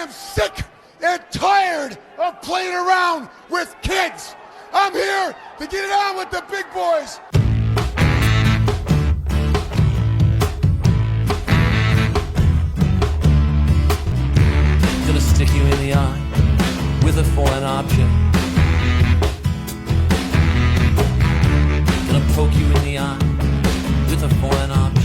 am sick and tired of playing around with kids. I'm here to get it on with the big boys. Gonna stick you in the eye with a foreign object. Gonna poke you in the eye with a foreign object.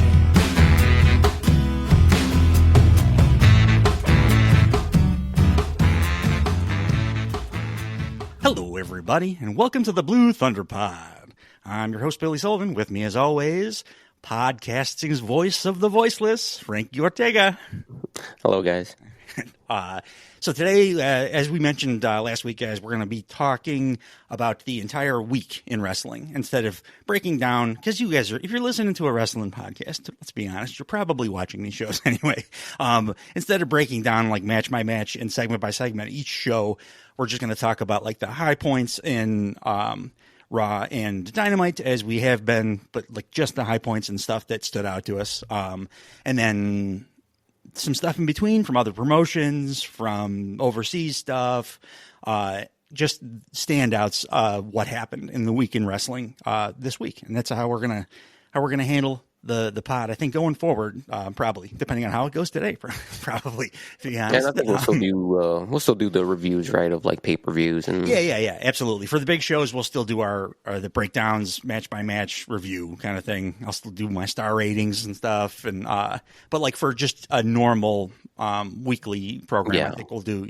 Hello, everybody, and welcome to the Blue Thunder Pod. I'm your host, Billy Sullivan. With me, as always, podcasting's voice of the voiceless, Frankie Ortega. Hello, guys. So today, as we mentioned last week, guys, we're going to be talking about the entire week in wrestling instead of breaking down, because you guys are, if you're listening to a wrestling podcast, let's be honest, you're probably watching these shows anyway. Instead of breaking down like match by match and segment by segment each show, we're just going to talk about like the high points in Raw and Dynamite as we have been, but like just the high points and stuff that stood out to us. And then some stuff in between from other promotions, from overseas stuff, just standouts, what happened in the week in wrestling this week. And that's how we're gonna handle the pod, I think, going forward, probably, depending on how it goes today, probably, to be honest. And I think we'll still do the reviews, right, of like pay-per-views and yeah, absolutely. For the big shows, we'll still do our the breakdowns, match by match review kind of thing. I'll still do my star ratings and stuff, and but like for just a normal weekly program, I think we'll do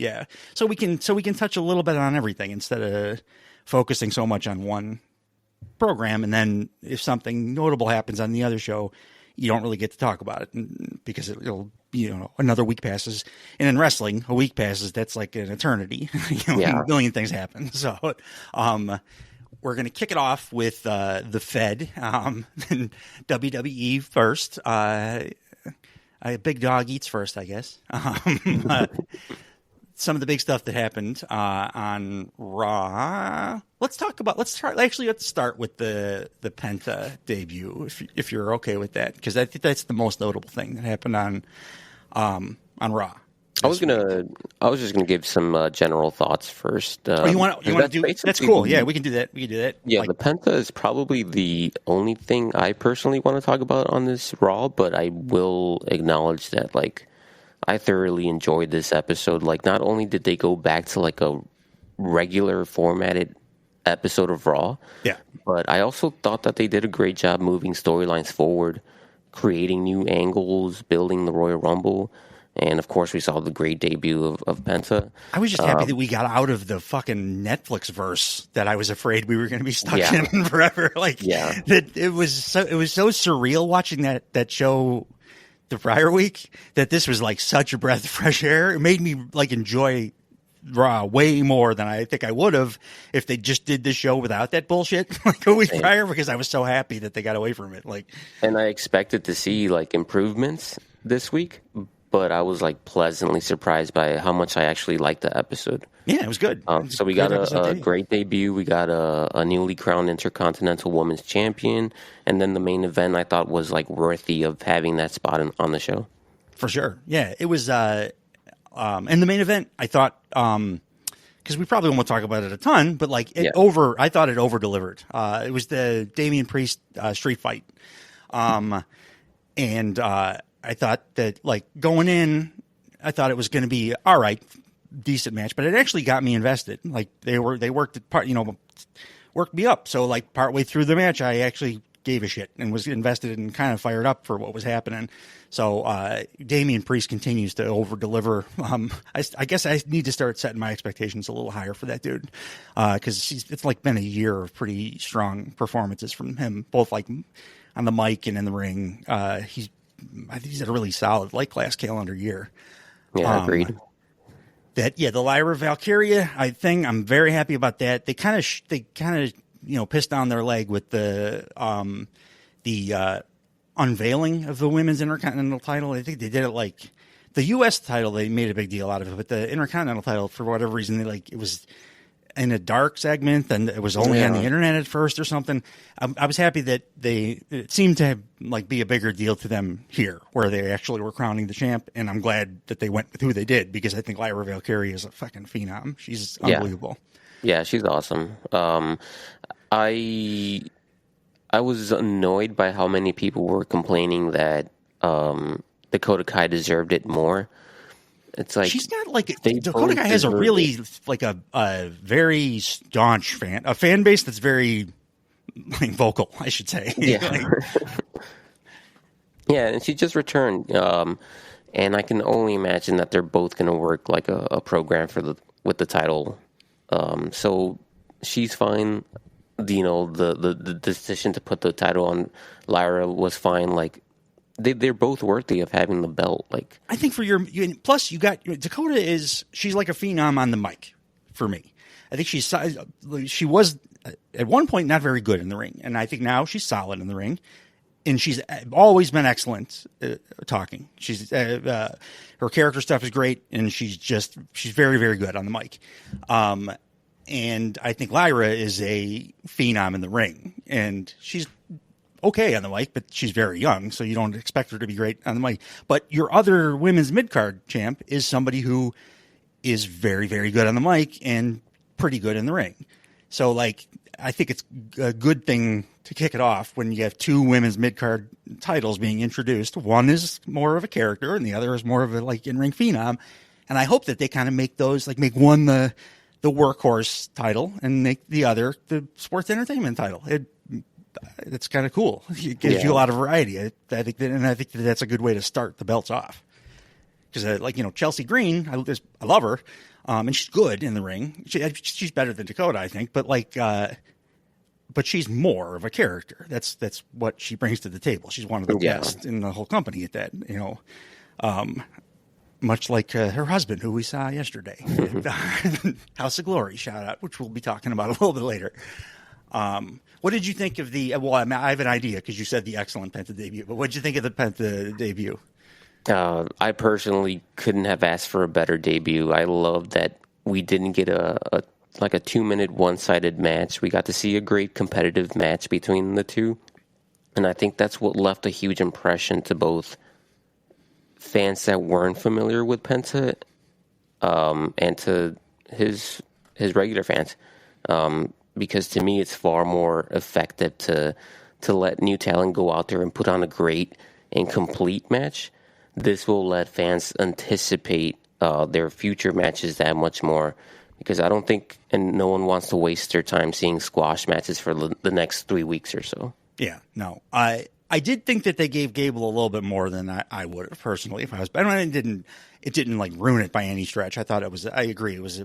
so we can touch a little bit on everything instead of focusing so much on one program, and then if something notable happens on the other show, you don't really get to talk about it because it'll another week passes, and in wrestling a week passes, that's like an eternity. A million things happen. So we're going to kick it off with the Fed, WWE first. Big dog eats first, I guess. Some of the big stuff that happened on Raw. Let's start with the Penta debut, if you're okay with that, because I think that's the most notable thing that happened on Raw. I was just gonna give some general thoughts first. You want to do? That's cool. Yeah, we can do that. Yeah, the Penta is probably the only thing I personally want to talk about on this Raw, but I will acknowledge that I thoroughly enjoyed this episode. Like, not only did they go back to like a regular formatted episode of Raw, but I also thought that they did a great job moving storylines forward, creating new angles, building the Royal Rumble, and of course we saw the great debut of Penta. I was just happy that we got out of the fucking Netflix verse that I was afraid we were going to be stuck in forever. That it was so surreal watching that show the prior week, that this was like such a breath of fresh air. It made me like enjoy Raw way more than I think I would have if they just did this show without that bullshit like a week prior, because I was so happy that they got away from it. And I expected to see like improvements this week, but I was like pleasantly surprised by how much I actually liked the episode. Yeah, it was good. So we got a great debut. We got a newly crowned Intercontinental Women's Champion, and then the main event I thought was like worthy of having that spot on the show. For sure. Yeah, it was. And the main event, I thought, because we probably won't talk about it a ton, but I thought it over delivered. It was the Damian Priest street fight, and I thought that going in, I thought it was going to be all right, decent match, but it actually got me invested. Like they worked me up. So partway through the match, I actually gave a shit and was invested and kind of fired up for what was happening. So Damian Priest continues to over deliver. I guess I need to start setting my expectations a little higher for that dude, because it's been a year of pretty strong performances from him, both on the mic and in the ring. I think he's had a really solid last calendar year. Yeah, agreed. The Lyra Valkyria thing, I'm very happy about that. They kind of pissed on their leg with the unveiling of the women's Intercontinental title. I think they did it the U.S. title. They made a big deal out of it, but the Intercontinental title, for whatever reason, it was in a dark segment, and it was only on the internet at first or something. I was happy that it seemed to have, like, be a bigger deal to them here, where they actually were crowning the champ. And I'm glad that they went with who they did, because I think Lyra Valkyrie is a fucking phenom. She's unbelievable. Yeah, she's awesome. I was annoyed by how many people were complaining that Dakota Kai deserved it more. It's like, she's not like Dakota Kai has a really like a very staunch fan base that's very, like, vocal, I should say. Yeah. Yeah, and she just returned, and I can only imagine that they're both going to work like a program with the title. So she's fine. The decision to put the title on Lyra was fine. Like, they're both worthy of having the belt. Like, I think plus you got Dakota she's like a phenom on the mic for me. I think she was at one point not very good in the ring, and I think now she's solid in the ring, and she's always been excellent talking. She's her character stuff is great, and she's very, very good on the mic. And I think Lyra is a phenom in the ring, and she's okay on the mic, but she's very young, so you don't expect her to be great on the mic. But your other women's mid-card champ is somebody who is very, very good on the mic and pretty good in the ring. So, like, I think it's a good thing to kick it off when you have two women's mid-card titles being introduced. One is more of a character, and the other is more of a, like, in-ring phenom. And I hope that they kind of make those, like, make one the workhorse title and make the other the sports entertainment title. It's kind of cool. It gives you a lot of variety. I think that that's a good way to start the belts off. Because, Chelsea Green, I love her, and she's good in the ring. She's better than Dakota, I think. But but she's more of a character. That's what she brings to the table. She's one of the best in the whole company at that. Much like her husband, who we saw yesterday, House of Glory, shout out, which we'll be talking about a little bit later. What did you think of the? Well, I have an idea because you said the excellent Penta debut. But what did you think of the Penta debut? I personally couldn't have asked for a better debut. I love that we didn't get a 2-minute one-sided match. We got to see a great competitive match between the two, and I think that's what left a huge impression to both fans that weren't familiar with Penta, and to his regular fans. Because to me, it's far more effective to let new talent go out there and put on a great and complete match. This will let fans anticipate their future matches that much more, because I don't think, and no one wants to waste their time seeing squash matches for the next 3 weeks or so. Yeah, no, I did think that they gave Gable a little bit more than I would have personally if I was. But it didn't like ruin it by any stretch. I thought it was. I agree. It was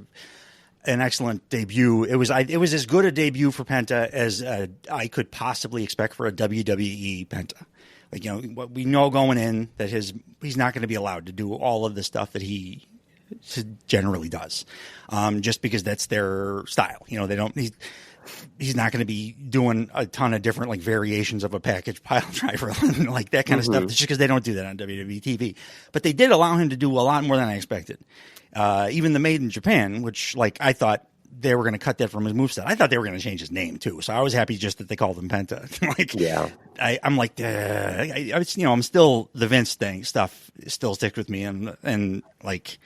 an excellent debut. It was as good a debut for Penta as I could possibly expect for a WWE Penta. Like, what we know going in that he's not going to be allowed to do all of the stuff that he generally does, just because that's their style. They don't. He's not going to be doing a ton of different, like, variations of a package pile driver, like that kind of stuff, just because they don't do that on WWE TV. But they did allow him to do a lot more than I expected. Even the Made in Japan, which, like, I thought they were going to cut that from his moveset. I thought they were going to change his name too. So I was happy just that they called him Penta. I'm like, I'm still the Vince stuff still sticks with me, and like.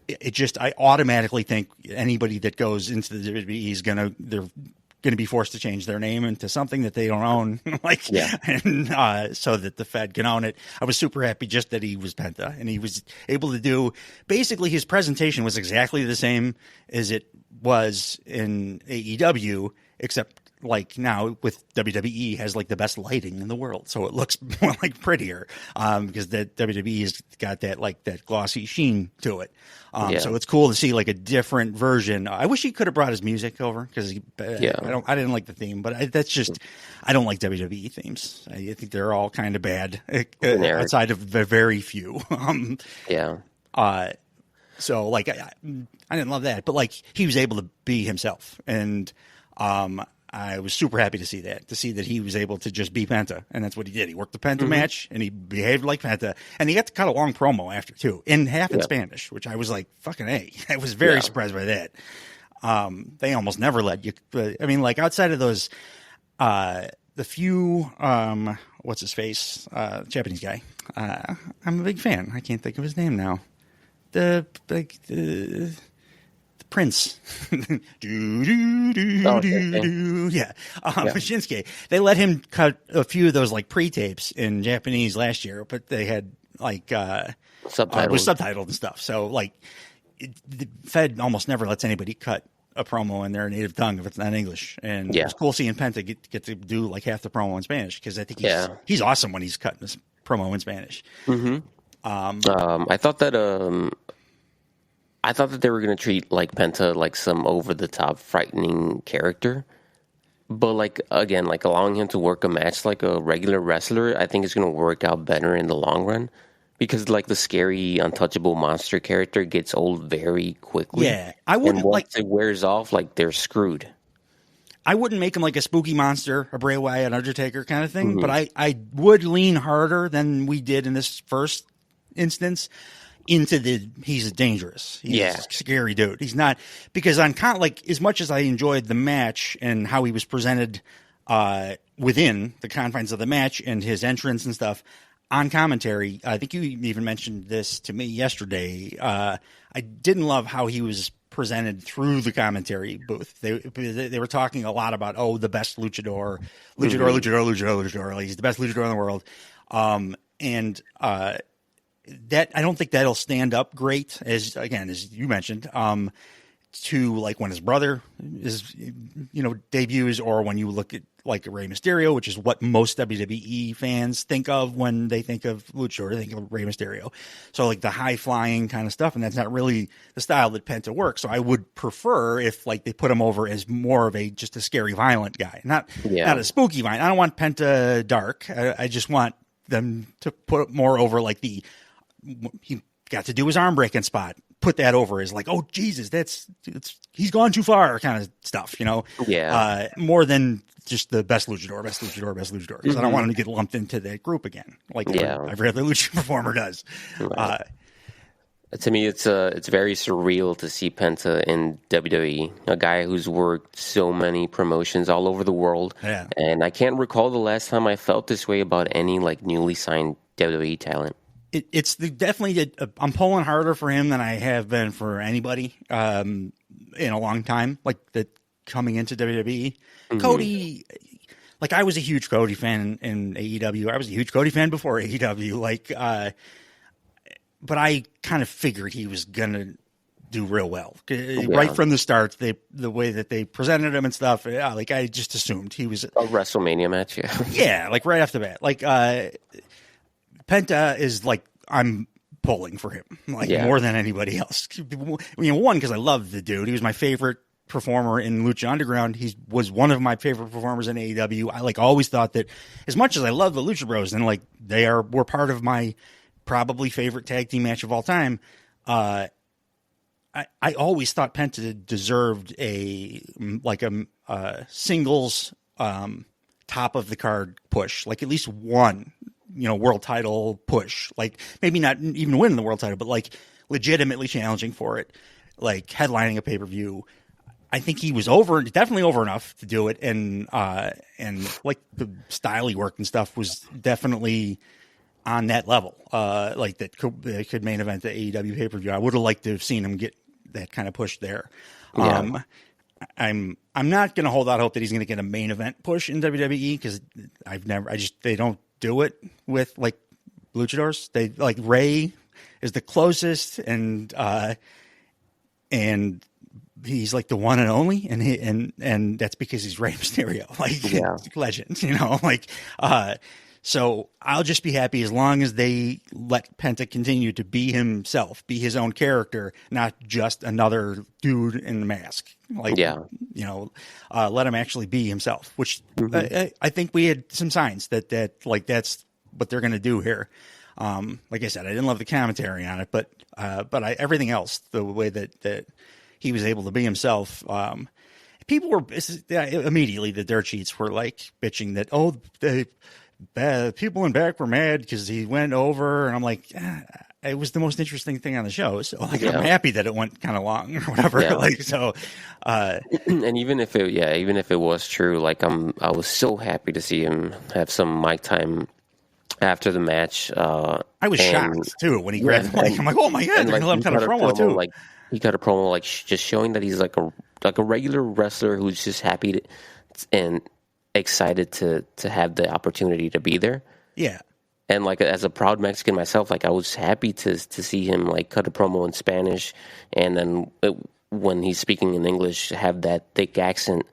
I automatically think anybody that goes into the WWE they're going to be forced to change their name into something that they don't own, and so that the Fed can own it. I was super happy just that he was Penta, and he was able to do basically his presentation was exactly the same as it was in AEW, except like now with WWE has like the best lighting in the world, so it looks more like prettier because the WWE has got that glossy sheen to it. So it's cool to see like a different version. I wish he could have brought his music over because I didn't like the theme, but I don't like WWE themes. I think they're all kind of bad outside of the very few. So like I didn't love that, but like he was able to be himself, and I was super happy to see that he was able to just be Penta, and that's what he did. He worked the Penta match, and he behaved like Penta, and he got to cut a long promo after too, in Spanish, which I was like, fucking A. I was very surprised by that. They almost never let you. I mean, like outside of those, the few, what's his face, Japanese guy. I'm a big fan. I can't think of his name now. The Prince. do, do, do, Oh, do, okay. do. Yeah. Shinsuke. They let him cut a few of those like pre-tapes in Japanese last year, but they had like Subtitles. was subtitled and stuff. So like the Fed almost never lets anybody cut a promo in their native tongue if it's not English. And Yeah. it's cool seeing Penta get to do like half the promo in Spanish because I think he's awesome when he's cutting this promo in Spanish. I thought that they were going to treat like Penta like some over the top frightening character, but like again, like allowing him to work a match like a regular wrestler, I think is going to work out better in the long run because like the scary untouchable monster character gets old very quickly. Yeah, I wouldn't and once it wears off, like they're screwed. I wouldn't make him like a spooky monster, a Bray Wyatt, Undertaker kind of thing, but I would lean harder than we did in this first instance into he's dangerous. He's a scary dude. He's not, because on like as much as I enjoyed the match and how he was presented within the confines of the match and his entrance and stuff on commentary, I think you even mentioned this to me yesterday. I didn't love how he was presented through the commentary booth. They were talking a lot about, the best luchador. Like, he's the best luchador in the world. And that I don't think that'll stand up great as you mentioned, to like when his brother is, debuts, or when you look at like Rey Mysterio, which is what most WWE fans think of when they think of luchador. They think of Rey Mysterio. So like the high flying kind of stuff, and that's not really the style that Penta works. So I would prefer if like they put him over as more of just a scary, violent guy, not a spooky violent. I don't want Penta dark. I just want them to put more over like he got to do his arm breaking spot. Put that over as like, oh Jesus, he's gone too far kind of stuff, more than just the best luchador. Because I don't want him to get lumped into that group again, like every other lucha performer does. Right. To me, it's very surreal to see Penta in WWE, a guy who's worked so many promotions all over the world. Yeah. And I can't recall the last time I felt this way about any like newly signed WWE talent. It's definitely I'm pulling harder for him than I have been for anybody in a long time. Like that coming into WWE, Cody. Like I was a huge Cody fan in AEW. I was a huge Cody fan before AEW. Like, but I kind of figured he was gonna do real well right from the start. The way that they presented him and stuff. Like I just assumed he was a WrestleMania match. Yeah, yeah. Like right off the bat. Like Penta is like I'm pulling for him more than anybody else. One, because I love the dude. He was my favorite performer in Lucha Underground. He was one of my favorite performers in AEW. I like always thought that as much as I love the Lucha Bros and like were part of my probably favorite tag team match of all time. I always thought Penta deserved a singles top of the card push, like at least one. World title push, like maybe not even winning the world title, but like legitimately challenging for it, like headlining a pay-per-view. I think he was definitely over enough to do it. And like the style he worked and stuff was definitely on that level. Like that could main event the AEW pay-per-view. I would have liked to have seen him get that kind of push there. Yeah. I'm not going to hold out hope that he's going to get a main event push in WWE because they don't do it with like luchadors. They like Ray is the closest, and he's like the one and only, and that's because he's Rey Mysterio, like legend, so I'll just be happy as long as they let Penta continue to be himself, be his own character, not just another dude in the mask. Let him actually be himself, which I think we had some signs that that's what they're going to do here. Like I said, I didn't love the commentary on it, but everything else, the way that he was able to be himself, people were immediately, the dirt sheets were like bitching that, people in back were mad because he went over, and I'm like, it was the most interesting thing on the show. So like, I'm happy that it went kind of long or whatever. Yeah. Like, so, and even if it was true, like I was so happy to see him have some mic time after the match. I was shocked too when he grabbed the mic. I'm like, oh my God, they're going to let him cut a promo too. Like, he got a promo, like just showing that he's like a regular wrestler who's just happy to, and excited to have the opportunity to be there. Yeah. And like, as a proud Mexican myself, like I was happy to see him like cut a promo in Spanish, and then when he's speaking in English, have that thick accent.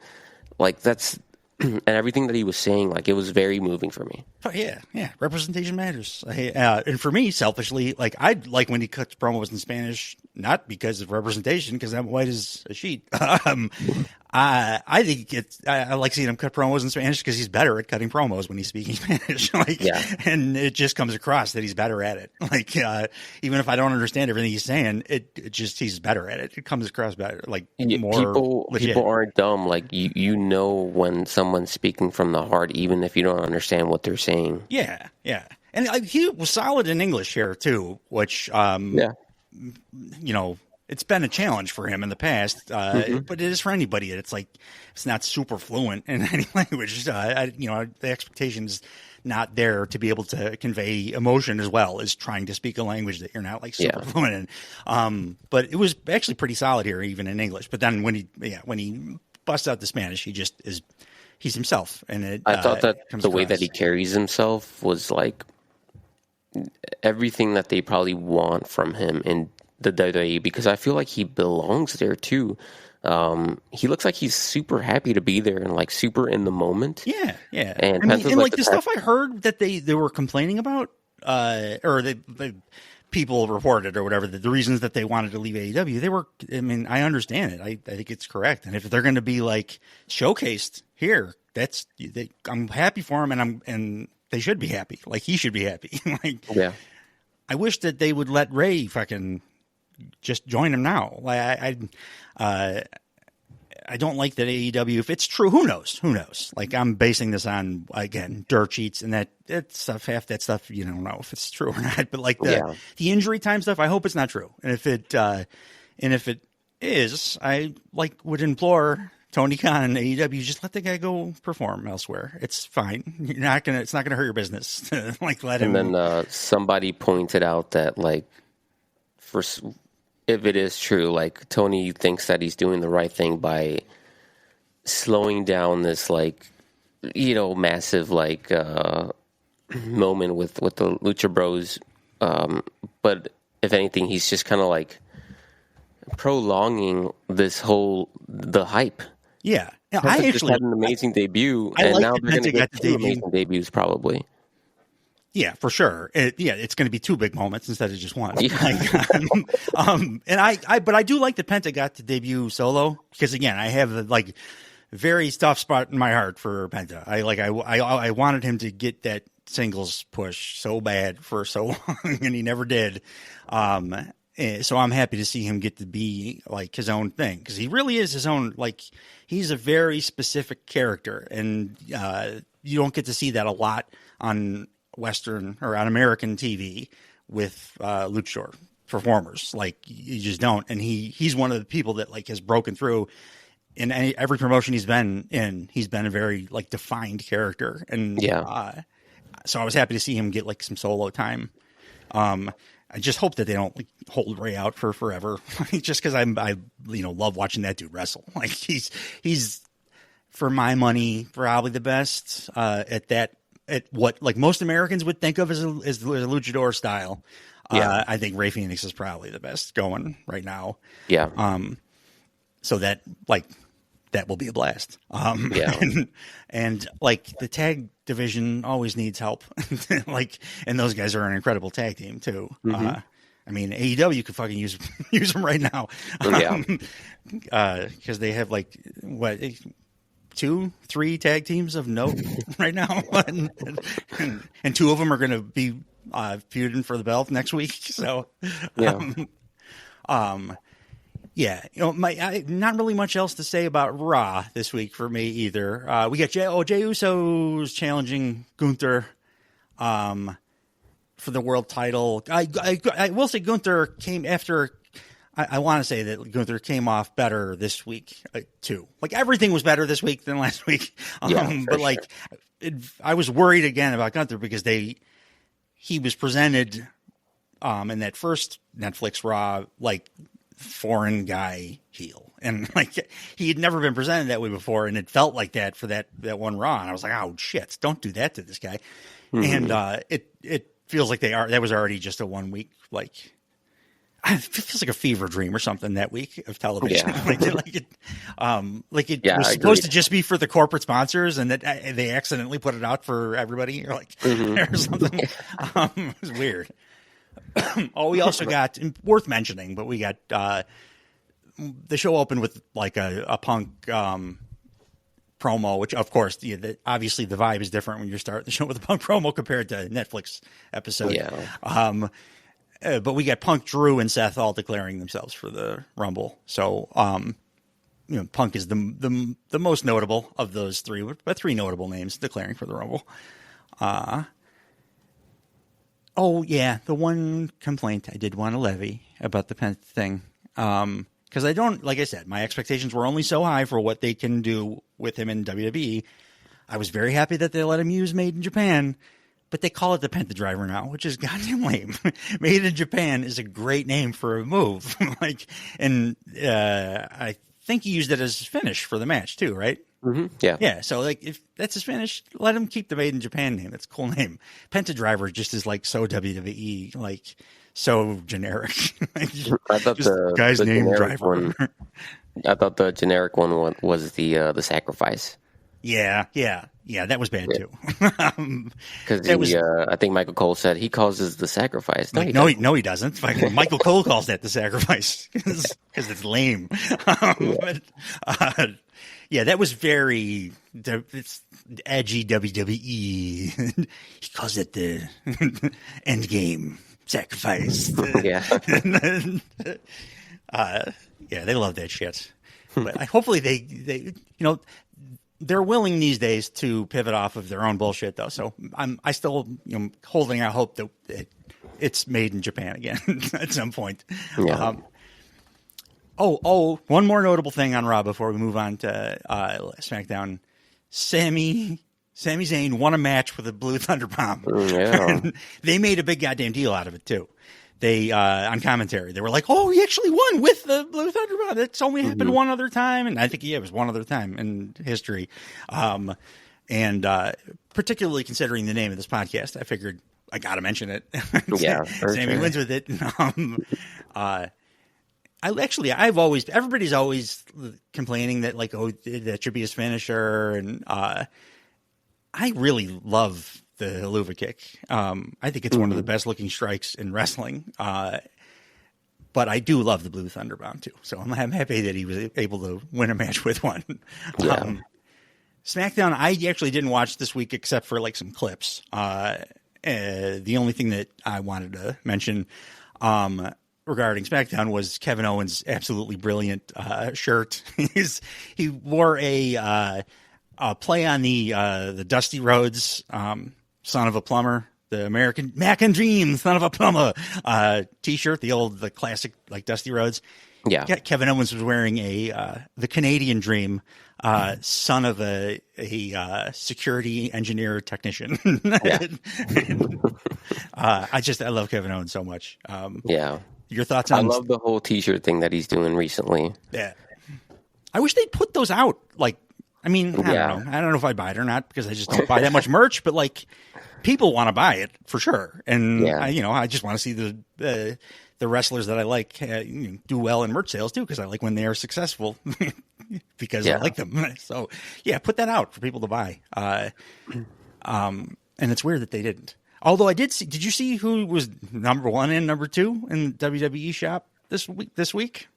Like, that's and everything that he was saying, like, it was very moving for me. Oh, yeah. Representation matters. And for me, selfishly, like, I like when he cuts promos in Spanish, not because of representation, because I'm white as a sheet. I think I like seeing him cut promos in Spanish because he's better at cutting promos when he's speaking Spanish. And it just comes across that he's better at it. Like, even if I don't understand everything he's saying, it just, he's better at it. It comes across better, like, more legit. People aren't dumb. Like, you know when someone's speaking from the heart, even if you don't understand what they're saying. Yeah. And he was solid in English here too, which, you know, it's been a challenge for him in the past, but it is for anybody. It's like, it's not super fluent in any language. You know, the expectation's not there to be able to convey emotion as well as trying to speak a language that you're not like super fluent in. But it was actually pretty solid here, even in English. But then when he busts out the Spanish, he's himself. And I thought that the way that he carries himself was like everything that they probably want from him in the WWE, because I feel like he belongs there too. He looks like he's super happy to be there and like super in the moment. Yeah. And, like the stuff I heard that they were complaining about, or the people reported or whatever, the reasons that they wanted to leave AEW, I understand it. I think it's correct. And if they're going to be like showcased here, I'm happy for him, and they should be happy. Like, he should be happy. I wish that they would let Ray fucking just join him now. Like, I don't like that AEW, if it's true, who knows? Like, I'm basing this on, again, dirt sheets and that stuff, half that stuff, you don't know if it's true or not, but like the injury time stuff, I hope it's not true. And if it is, I would implore Tony Khan and AEW, just let the guy go perform elsewhere. It's fine. It's not gonna hurt your business. Like, let him. And then somebody pointed out that, like, if it is true, like, Tony thinks that he's doing the right thing by slowing down this, like, you know, massive, like, moment with the Lucha Bros. But if anything, he's just kind of like prolonging the hype. Yeah. I actually had an amazing debut, and now they're going to get two amazing debuts probably. Yeah, for sure. It's going to be two big moments instead of just one. Yeah. But I do like that Penta got to debut solo, because again, I have a very soft spot in my heart for Penta. I wanted him to get that singles push so bad for so long, and he never did. So I'm happy to see him get to be like his own thing, because he really is his own. Like, he's a very specific character, and you don't get to see that a lot on Western or on American TV with luchador performers. Like, you just don't. And he's one of the people that like has broken through in every promotion he's been in. He's been a very like defined character, and so I was happy to see him get like some solo time. I just hope that they don't like hold Ray out for forever, just because I love watching that dude wrestle. Like, he's for my money probably the best at what like most Americans would think of as a luchador style. I think Ray Phoenix is probably the best going right now. Yeah. So that will be a blast. And like the tag division always needs help. And those guys are an incredible tag team too. AEW could fucking use them right now. Because they have like 2-3 tag teams of note right now, and 2 of them are going to be feuding for the belt next week. So, not really much else to say about Raw this week for me either. We got Jey Uso's challenging Gunther. for the world title. I will say Gunther came after. I want to say that Gunther came off better this week too. Like everything was better this week than last week. But like, I was worried again about Gunther because he was presented in that first Netflix Raw like foreign guy heel, and like he had never been presented that way before, and it felt like that for that one Raw, and I was like, oh shit, don't do that to this guy. And it feels like that was already just a 1 week like. It feels like a fever dream or something that week of television. Yeah. It was supposed to just be for the corporate sponsors, and that they accidentally put it out for everybody, or or something. It was weird. We also got worth mentioning, but we got the show opened with like a Punk promo, which of course, obviously the vibe is different when you start the show with a Punk promo compared to a Netflix episode. Yeah. But we got Punk, Drew, and Seth all declaring themselves for the Rumble. So, Punk is the most notable of those three, but three notable names declaring for the Rumble. The one complaint I did want to levy about the Penta thing, because like I said, my expectations were only so high for what they can do with him in WWE. I was very happy that they let him use Made in Japan. But they call it the Penta Driver now, which is goddamn lame. Made in Japan is a great name for a move. I think he used it as his finish for the match too, right? Mm-hmm. Yeah. Yeah. So like, if that's his finish, let him keep the Made in Japan name. That's a cool name. Penta Driver just is like so WWE, like so generic. I thought the guy's the name generic Driver. one. I thought the generic one was the sacrifice. Yeah, that was bad too. Because I think Michael Cole said he calls this the sacrifice. No, he doesn't. Michael Cole calls that the sacrifice because it's lame. But that was very it's edgy WWE. He calls it the end game sacrifice. They love that shit. But hopefully they they're willing these days to pivot off of their own bullshit, though. So I still holding out hope that it's made in Japan again at some point. Yeah. One more notable thing on Raw before we move on to SmackDown. Sami Zayn won a match with a Blue Thunder Bomb. Yeah. They made a big goddamn deal out of it too. They on commentary, they were like, "Oh, he actually won with the Blue Thunder Bomb. That's only happened one other time," and I think it was one other time in history. And particularly considering the name of this podcast, I figured I got to mention it. Sammy wins with it. Everybody's always complaining that like, oh, that should be his finisher, and I really love the Helluva Kick. I think it's one of the best looking strikes in wrestling. But I do love the Blue Thunder Bomb too. So I'm happy that he was able to win a match with one. Yeah. SmackDown, I actually didn't watch this week except for like some clips. The only thing that I wanted to mention regarding SmackDown was Kevin Owens' absolutely brilliant shirt. He wore a play on the Dusty Rhodes Son of a Plumber, the American Mac and Dream Son of a Plumber T-shirt, the classic like Dusty Rhodes. Yeah. Kevin Owens was wearing the Canadian Dream, son of a security engineer technician. I love Kevin Owens so much. Your thoughts on? I love the whole T-shirt thing that he's doing recently. Yeah. I wish they'd put those out. Like, I mean, I don't know. I don't know if I'd buy it or not because I just don't buy that much merch. But like, people want to buy it for sure, and I just want to see the wrestlers that I like do well in merch sales too, because I like when they are successful because I like them. So put that out for people to buy. And it's weird that they didn't. Although I did see. Did you see who was number 1 and number 2 in WWE shop this week?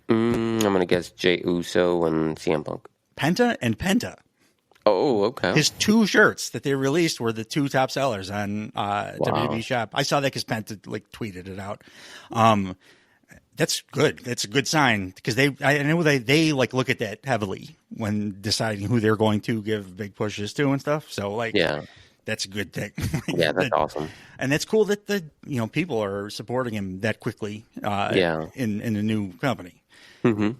I'm gonna guess Jey Uso and CM Punk. Penta. Oh, okay. His 2 shirts that they released were the 2 top sellers on WWE Shop. I saw that because Penta tweeted it out. That's good. That's a good sign because I know they look at that heavily when deciding who they're going to give big pushes to and stuff. So that's a good thing. Yeah, that's awesome. And it's cool that the people are supporting him that quickly. In the new company. Mm-hmm.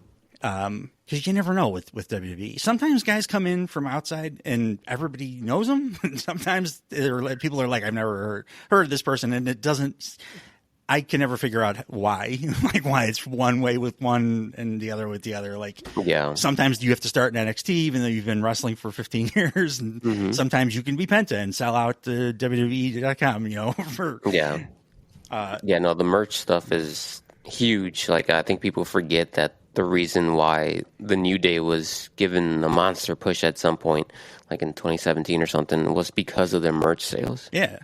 Because you never know with WWE. Sometimes guys come in from outside and everybody knows them. Sometimes people are like, I've never heard of this person, and it doesn't. I can never figure out why, why it's one way with one and the other with the other. Sometimes you have to start in NXT even though you've been wrestling for 15 years, and sometimes you can be Penta and sell out to WWE.com. The merch stuff is huge. I think people forget that the reason why the New Day was given a monster push at some point, like in 2017 or something, was because of their merch sales. Yeah.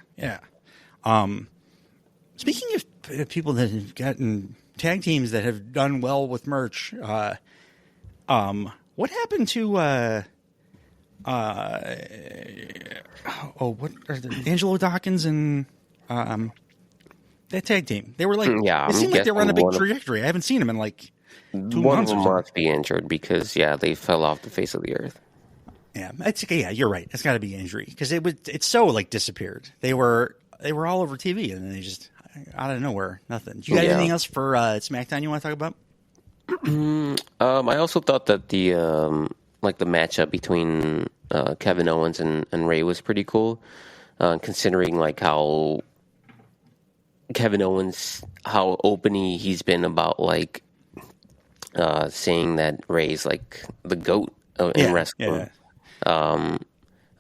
Speaking of people that have gotten tag teams that have done well with merch, what happened to Angelo Dawkins and that tag team? They were it seemed like they were on a big trajectory. I haven't seen them in 2 months. One of them must be injured because they fell off the face of the earth. Yeah, you're right. It's got to be injury because it's so disappeared. They were all over TV and then they just out of nowhere, nothing. Do you got anything else for SmackDown you want to talk about? I also thought that the the matchup between Kevin Owens and Ray was pretty cool, considering how Kevin Owens, how openly he's been about saying that Ray's the GOAT in wrestling. Yeah.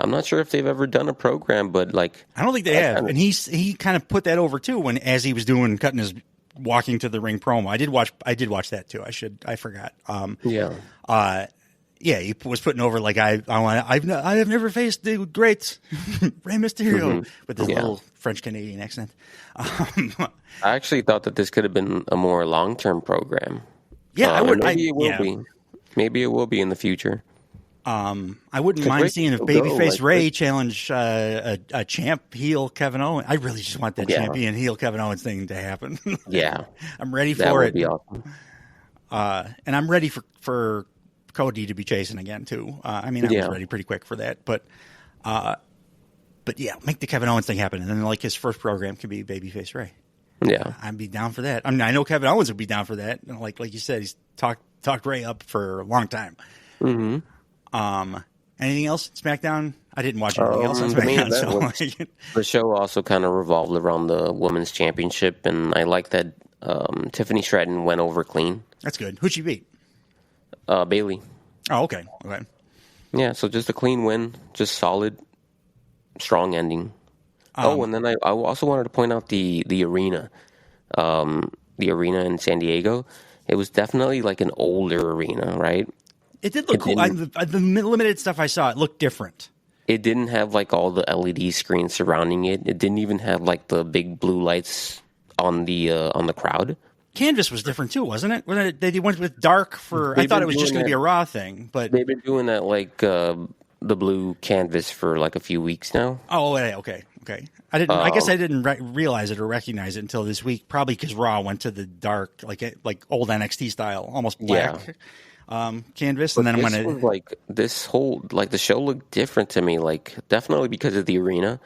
I'm not sure if they've ever done a program, but I don't think they have. And he kind of put that over too as he was cutting his walking to the ring promo. I did watch that too. I forgot. He was putting over I have never faced the great Rey Mysterio with this little French Canadian accent. I actually thought that this could have been a more long-term program. Yeah, I would. Maybe it will be. Maybe it will be in the future. I wouldn't mind seeing if Babyface Ray challenge a champ heel Kevin Owens. I really just want that champion heel Kevin Owens thing to happen. Yeah, I'm ready for that it. Would be awesome. And I'm ready for Cody to be chasing again too. I was ready pretty quick for that, but make the Kevin Owens thing happen, and then his first program could be Babyface Ray. Yeah, I'd be down for that. I know Kevin Owens would be down for that. Like you said, he's talked Ray up for a long time. Mm-hmm. Anything else? SmackDown? I didn't watch anything else on SmackDown. The show also kind of revolved around the women's championship, and I like that Tiffany Stratton went over clean. That's good. Who'd she beat? Bailey. Oh, okay. Yeah, so just a clean win, just solid, strong ending. And then I also wanted to point out the arena. The arena in San Diego. It was definitely an older arena, right? It did look cool. The limited stuff I saw, it looked different. It didn't have all the LED screens surrounding it. It didn't even have the big blue lights on the crowd. Canvas was different too, wasn't it? They went with dark for. I thought it was just going to be a Raw thing, but they've been doing that the blue canvas for a few weeks now. Oh, okay. I didn't. I guess I didn't realize it or recognize it until this week. Probably because Raw went to the dark, like old NXT style, almost black. Yeah. Canvas, and then when this whole the show looked different to me, definitely because of the arena,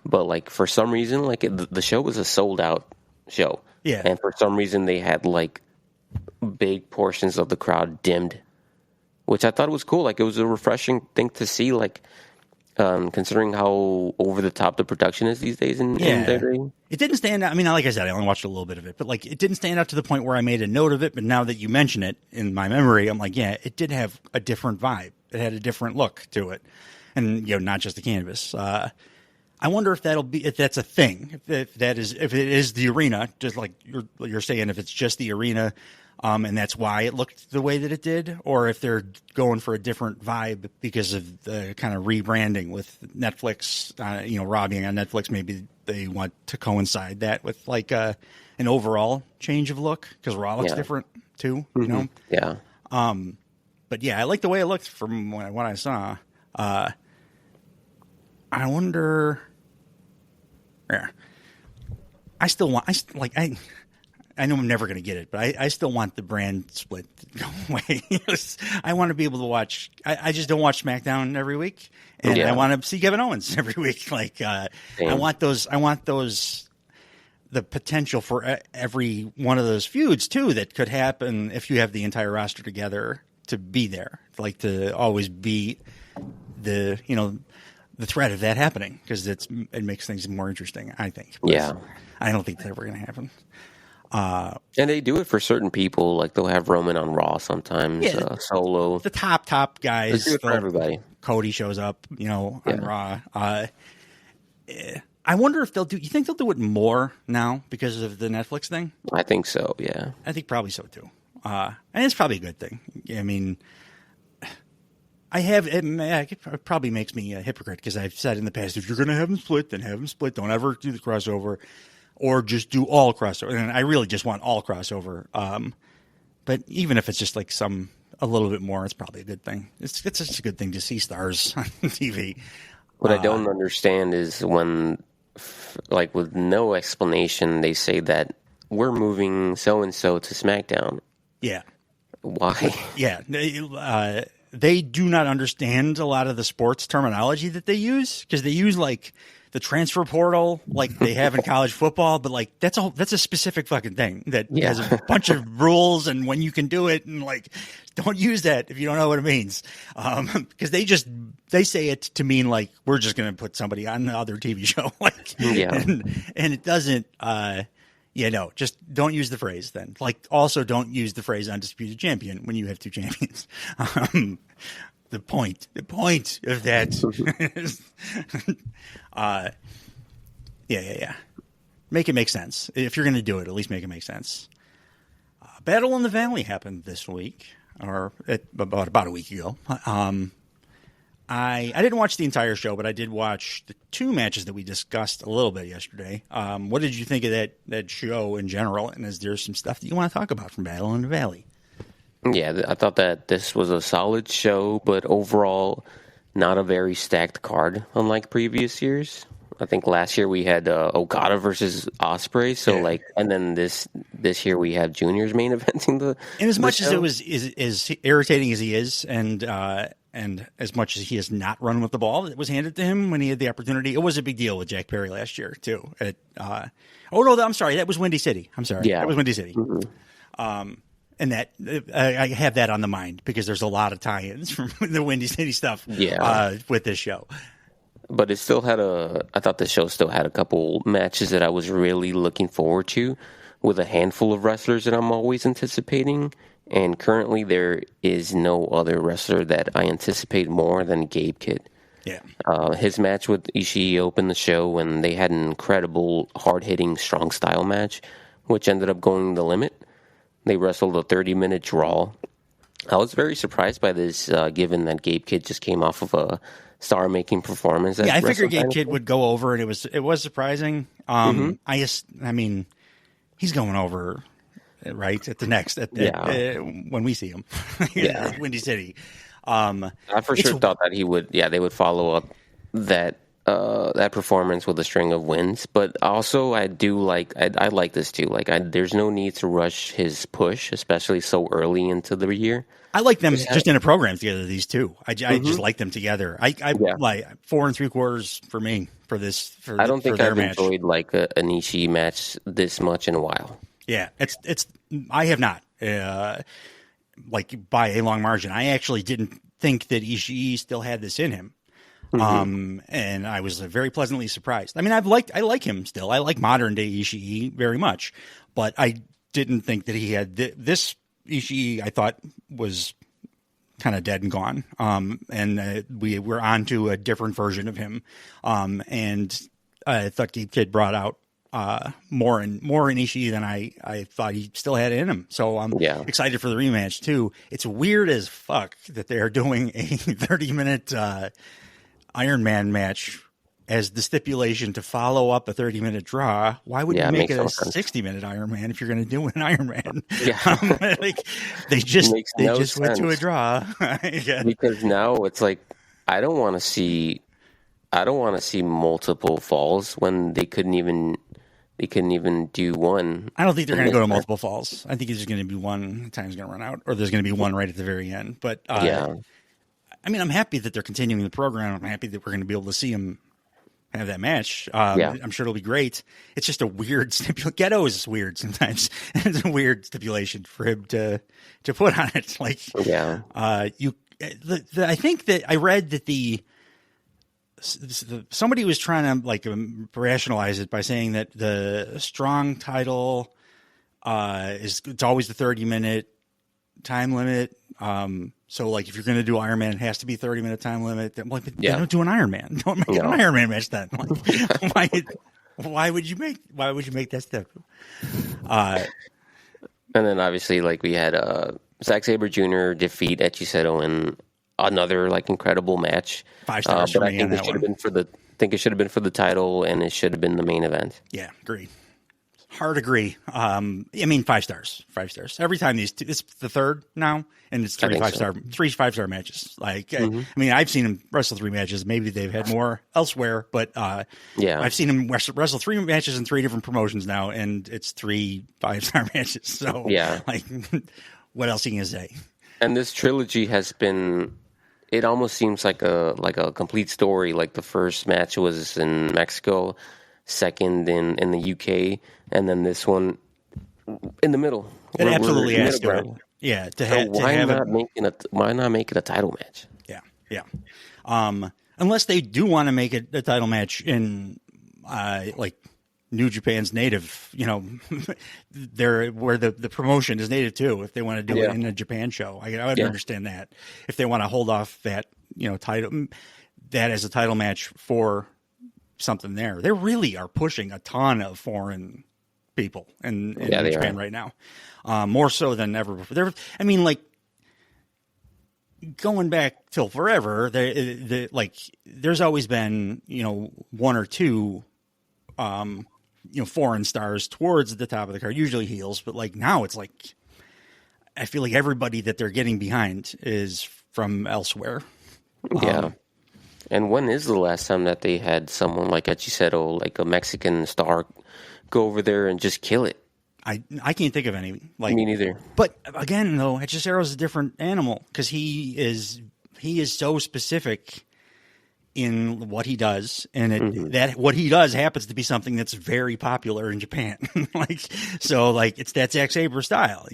but for some reason the show was a sold out show, and for some reason they had big portions of the crowd dimmed, which I thought was cool. It was a refreshing thing to see, considering how over the top the production is these days. It didn't stand out. Like I said, I only watched a little bit of it, but it didn't stand out to the point where I made a note of it. But now that you mention it in my memory, I'm it did have a different vibe. It had a different look to it, and not just the canvas. I wonder if that's a thing. If it is the arena, just like you're saying, if it's just the arena. And that's why it looked the way that it did, or if they're going for a different vibe because of the kind of rebranding with Netflix, Raw being on Netflix. Maybe they want to coincide that with an overall change of look because Raw looks different too, Yeah. But I like the way it looked from what I saw. I wonder. Yeah. I still want. I know I'm never going to get it, but I still want the brand split to go away. I want to be able to watch. I just don't watch SmackDown every week, and I want to see Kevin Owens every week. Like I want those. I want those. The potential for every one of those feuds too that could happen if you have the entire roster together to be there, like to always be the threat of that happening, because it makes things more interesting, I think. But I don't think that's ever going to happen. And they do it for certain people, like they'll have Roman on Raw sometimes, Solo. The top guys. They do it for everybody. Cody shows up, on Raw. I wonder if they'll do. You think they'll do it more now because of the Netflix thing? I think so. Yeah, I think probably so too. And it's probably a good thing. I mean, it probably makes me a hypocrite, because I've said in the past, if you're going to have them split, then have them split. Don't ever do the crossover, or just do all crossover. And I really just want all crossover. But even if it's just like a little bit more, it's probably a good thing. It's such a good thing to see stars on TV. What I don't understand is when, like, with no explanation, they say that we're moving so-and-so to SmackDown. Yeah. Why? Yeah. They do not understand a lot of the sports terminology that they use, because they use, like, the transfer portal like they have in college football, but like that's a specific fucking thing that has a bunch of rules and when you can do it, and like don't use that if you don't know what it means, because they say it to mean like we're just going to put somebody on the other TV show, like and it doesn't. Just don't use the phrase then. Like also don't use the phrase undisputed champion when you have two champions. The point of that is, make it make sense. If you're going to do it, at least make it make sense. Battle in the Valley happened this week, or about a week ago. I didn't watch the entire show, but I did watch the two matches that we discussed a little bit yesterday. What did you think of that show in general? And is there some stuff that you want to talk about from Battle in the Valley? Yeah, I thought that this was a solid show, but overall, not a very stacked card, unlike previous years. I think last year we had Okada versus Ospreay, and then this year we have Junior's main eventing the. And as much as it was as irritating as he is, and as much as he has not run with the ball that was handed to him when he had the opportunity, it was a big deal with Jack Perry last year too. I'm sorry, that was Windy City. I'm sorry, that was Windy City. Mm-hmm. And that I have that on the mind because there's a lot of tie-ins from the Windy City stuff with this show. But it still had I thought the show still had a couple matches that I was really looking forward to, with a handful of wrestlers that I'm always anticipating. And currently there is no other wrestler that I anticipate more than Gabe Kidd. Yeah. His match with Ishii opened the show, and they had an incredible hard-hitting strong style match, which ended up going the limit. They wrestled a 30-minute draw. I was very surprised by this, given that Gabe Kidd just came off of a star-making performance. I figured Gabe Kidd would go over, and it was surprising. I mean, he's going over right at the next when we see him, Windy City. I for sure thought that he would. Yeah, they would follow up that performance with a string of wins. But also, I like this too. Like, there's no need to rush his push, especially so early into the year. I like them just in a program together. These two, I just like them together. I like 4 3/4 for me for this. I don't think I've enjoyed like an Ishii match this much in a while. Yeah, it's I have not like by a long margin. I actually didn't think that Ishii still had this in him. And I was very pleasantly surprised. I mean, I like him still. I like modern day Ishii very much, but I didn't think that he had this Ishii. I thought was kind of dead and gone. And we were on to a different version of him. And I thought Gabe Kidd brought out more in Ishii than I thought he still had in him. So I'm excited for the rematch too. It's weird as fuck that they're doing a 30-minute Iron Man match as the stipulation to follow up a 30-minute draw. Why would you make it a 60-minute Iron Man if you're going to do an Iron Man? Yeah. They just went to a draw. Because now it's like I don't want to see multiple falls when they couldn't even They couldn't even do one. I don't think they're going to go to multiple falls. I think it's just going to be one. Time's going to run out, or there's going to be one right at the very end. But Yeah. I mean, I'm happy that they're continuing the program. I'm happy that we're going to be able to see him have that match. Yeah. I'm sure it'll be great. It's just a weird stipulation. Ghetto is weird sometimes. It's a weird stipulation for him to put on it. Like, Yeah. I think that I read that somebody was trying to like rationalize it by saying that the strong title it's always the 30-minute time limit. So like if you're going to do Iron Man, it has to be 30-minute time limit. Then, like, Yeah. don't do an Iron Man. Don't make an Iron Man match then. Like, why would you make that step? And then obviously, like, we had Zack Sabre Jr. defeat Echiseto in another like incredible match. 5 stars for but I me think on it that should have one. been it should have been for the title, and it should have been the main event. Yeah, agree. Hard agree. I mean, 5 stars. 5 stars. Every time it's the third now, and it's three 5-star matches. Like, I mean, I've seen him wrestle 3 matches. Maybe they've had more elsewhere, but Yeah. I've seen him wrestle 3 matches in 3 different promotions now, and it's 3 5-star matches. So, Yeah. like, what else are you gonna say? And this trilogy has been. It almost seems like a complete story. Like the first match was in Mexico, second in the UK, and then this one in the middle. It absolutely in has middle to. ground. Yeah, So why not make it a title match? Yeah. Unless they do want to make it a title match in like New Japan's native, there where the promotion is native too. If they want to do it in a Japan show, I would understand that. If they want to hold off that title, that as a title match for something there, they really are pushing a ton of foreign people in Japan right now, more so than ever before. I mean, like, going back till forever, there's always been 1 or 2 foreign stars towards the top of the card, usually heels, but like now it's like I feel like everybody that they're getting behind is from elsewhere. Yeah. And when is the last time that they had someone like Echiseto, like a Mexican star, go over there and just kill it? I can't think of any. Like, me neither. But again, though, Hechisero's a different animal because he is so specific in what he does, and that what he does happens to be something that's very popular in Japan. It's that Zack Sabre style.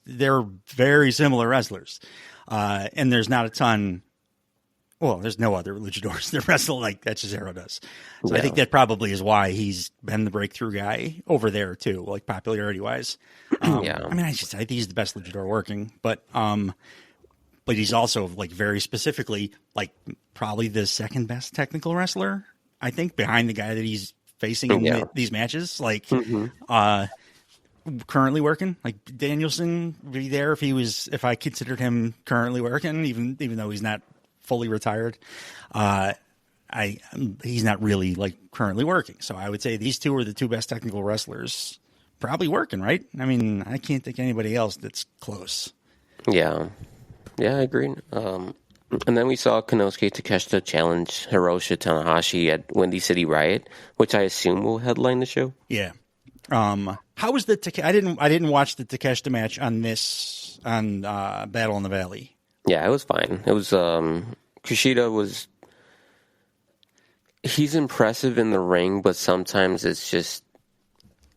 They're very similar wrestlers, and there's not a ton. Well, there's no other luchadors that wrestle like Hechicero does. So I think that probably is why he's been the breakthrough guy over there too, like popularity wise. I mean, I think he's the best luchador working, but he's also like very specifically like probably the second best technical wrestler, I think, behind the guy that he's facing in these matches. Like, currently working, like Danielson would be there if I considered him currently working, even though he's not fully retired. He's not really like currently working. So I would say these two are the 2 best technical wrestlers probably working, right? I mean, I can't think anybody else that's close. Yeah, I agree. And then we saw Konosuke Takeshita challenge Hiroshi Tanahashi at Windy City Riot, which I assume will headline the show. Yeah. How was the I didn't watch the Takeshita match on Battle in the Valley. Yeah, it was fine. It was Kushida he's impressive in the ring, but sometimes it's just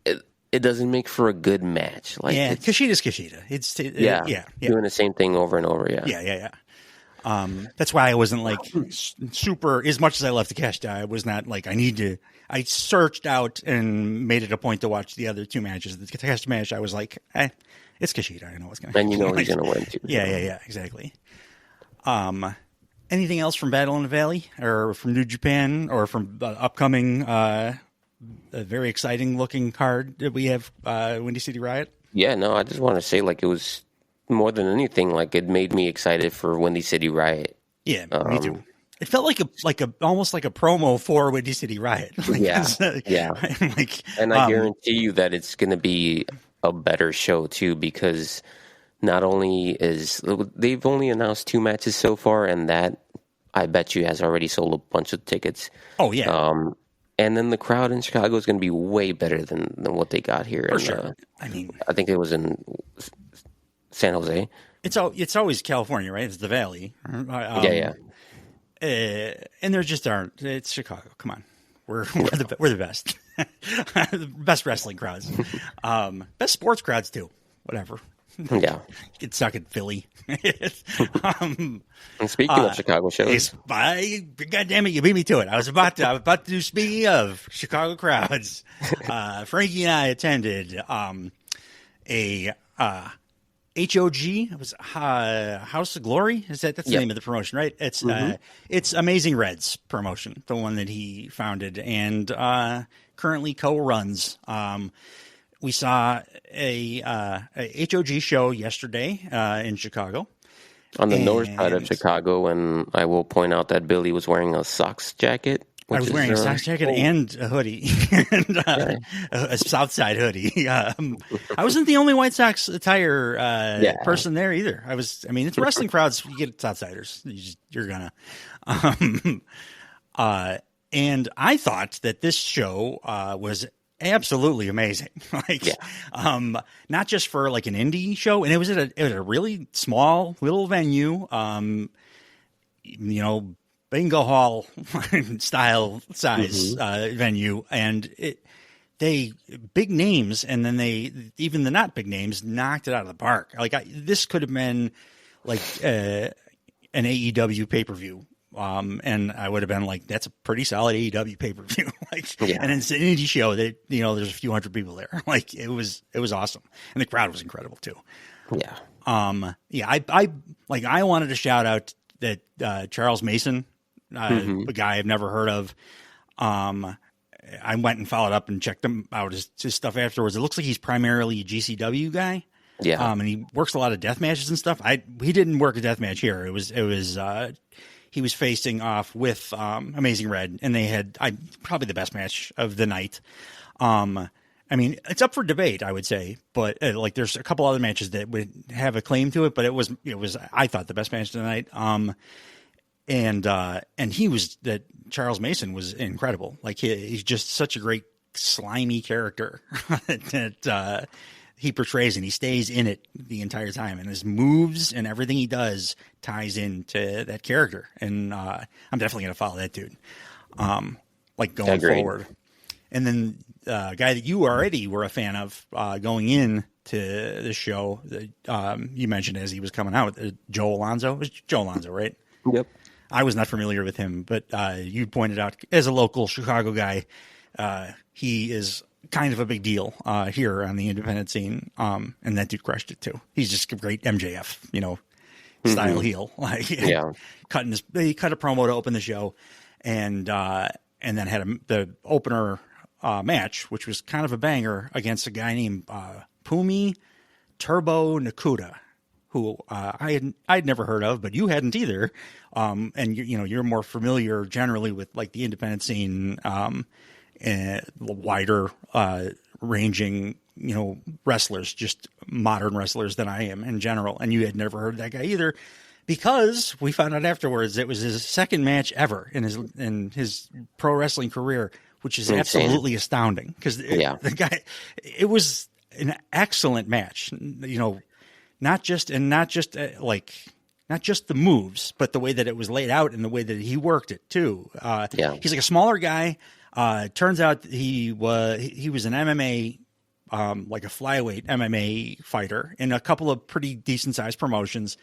it doesn't make for a good match. Like, Kushida's Kushida. It's doing the same thing over and over. Yeah. That's why I wasn't like super, as much as I love Takeshita, I was not like I searched out and made it a point to watch the other 2 matches. The Takeshita match, I was like, it's Kushida. I know what's going to happen. And he's going to win too. Yeah, exactly. Anything else from Battle in the Valley or from New Japan or from upcoming a very exciting looking card that we have, Windy City Riot? Yeah, no, I just want to say, like, it was more than anything, like, it made me excited for Windy City Riot. Yeah, me too. It felt like almost like a promo for Windy City Riot. Yeah. And I guarantee you that it's going to be a better show too, because not only they've only announced 2 matches so far, and that I bet you has already sold a bunch of tickets. Oh yeah. And then the crowd in Chicago is going to be way better than what they got here. For sure. I mean, I think it was in San Jose. It's always California, right? It's the Valley. Yeah. And there just aren't. It's Chicago. Come on, we're the best, the best wrestling crowds, best sports crowds too. Whatever. Yeah. Get stuck in Philly. And speaking of Chicago shows, God damn it, you beat me to it. I was about to do. Speaking of Chicago crowds, Frankie and I attended a HOG. It was House of Glory. That's the name of the promotion, right? It's Amazing Red's promotion, the one that he founded and currently co-runs. We saw a HOG show yesterday in Chicago. On the north side of Chicago, and I will point out that Billy was wearing a socks jacket. I was wearing a socks jacket and a hoodie, and a South Side hoodie. I wasn't the only White Sox attire person there either. I mean, it's wrestling crowds. You get Southsiders. You're gonna. And I thought that this show was absolutely amazing. Not just for like an indie show, and it was at a really small little venue. Bingo hall style size venue, and they big names, and then they even the not big names knocked it out of the park. This could have been like an AEW pay-per-view. And I would have been like, that's a pretty solid AEW pay-per-view. And it's an indie show that, there's a few hundred people there. It was awesome. And the crowd was incredible too. Yeah. I wanted to shout out that, Charles Mason, a guy I've never heard of. I went and followed up and checked him out, his stuff afterwards. It looks like he's primarily a GCW guy. Yeah. And he works a lot of death matches and stuff. He didn't work a death match here. It was, he was facing off with Amazing Red, and they had probably the best match of the night. I mean, it's up for debate, I would say, but there's a couple other matches that would have a claim to it, but it was I thought the best match of the night. And he was that Charles Mason was incredible. He's just such a great slimy character that he portrays, and he stays in it the entire time, and his moves and everything he does ties into that character. And I'm definitely going to follow that dude, going forward. And then a guy that you already were a fan of going in to the show that you mentioned as he was coming out, Joe Alonzo. It was Joe Alonzo, right? Yep. I was not familiar with him, but you pointed out as a local Chicago guy, he is kind of a big deal here on the independent scene, and that dude crushed it too. He's just a great MJF, style heel. He cut a promo to open the show, and then had the opener match, which was kind of a banger against a guy named Pumi Turbo Nakuda, who I'd never heard of, but you hadn't either. And you're more familiar generally with the independent scene. And wider ranging, wrestlers, just modern wrestlers than I am in general. And you had never heard of that guy either, because we found out afterwards it was his second match ever in his pro wrestling career, which is absolutely astounding. Because the guy, it was an excellent match. Not just the moves, but the way that it was laid out and the way that he worked it too. He's like a smaller guy. Turns out he was an MMA, like a flyweight MMA fighter in a couple of pretty decent sized promotions.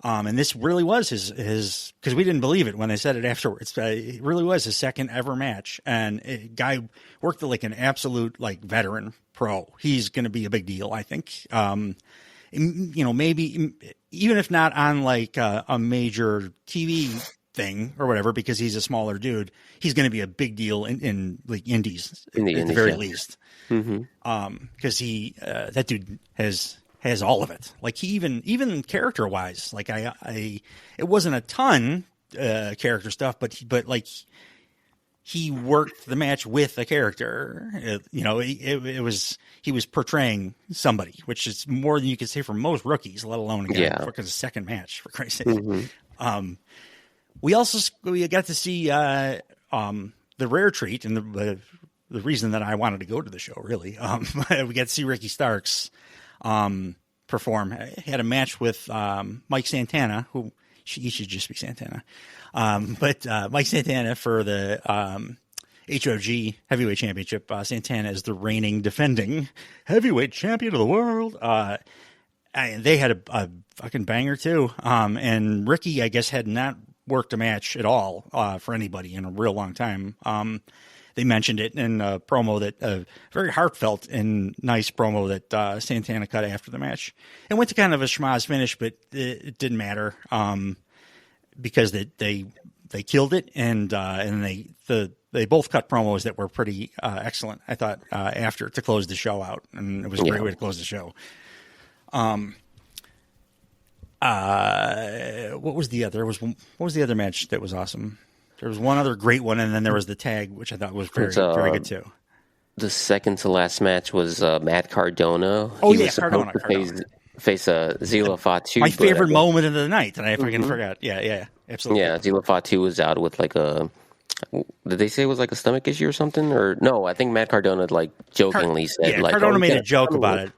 And this really was his, cause we didn't believe it when they said it afterwards. It really was his second ever match. And a guy worked like an absolute veteran pro. He's going to be a big deal, I think. Maybe even if not on a major TV thing or whatever, because he's a smaller dude, he's going to be a big deal in indies at the very least. Because he that dude has all of it. He even character wise, it wasn't a ton character stuff, but he worked the match with a character. He was portraying somebody, which is more than you could say for most rookies, let alone a second match, for Christ's sake. We got to see the rare treat and the reason that I wanted to go to the show, really, we got to see Ricky Starks perform. He had a match with Mike Santana, who he should just be Santana, but Mike Santana for the HOG Heavyweight Championship. Santana is the reigning, defending heavyweight champion of the world. And they had a fucking banger too. And Ricky, I guess, had not worked a match at all for anybody in a real long time. They mentioned it in a promo that a very heartfelt and nice promo that Santana cut after the match. It went to kind of a schmaz finish, but it didn't matter because they killed it, and they both cut promos that were pretty excellent, I thought, after to close the show out, and it was a great way to close the show. What was the other match that was awesome? There was one other great one, and then there was the tag, which I thought was very good too. The second to last match was Matt Cardona. Oh, he yeah, was supposed Cardona. to face Zila Fatu. My favorite moment of the night, and I freaking forgot. Yeah, absolutely. Yeah, Zila Fatu was out with like a. Did they say it was like a stomach issue or something? Or no, I think Matt Cardona like jokingly said like Cardona made a joke about it.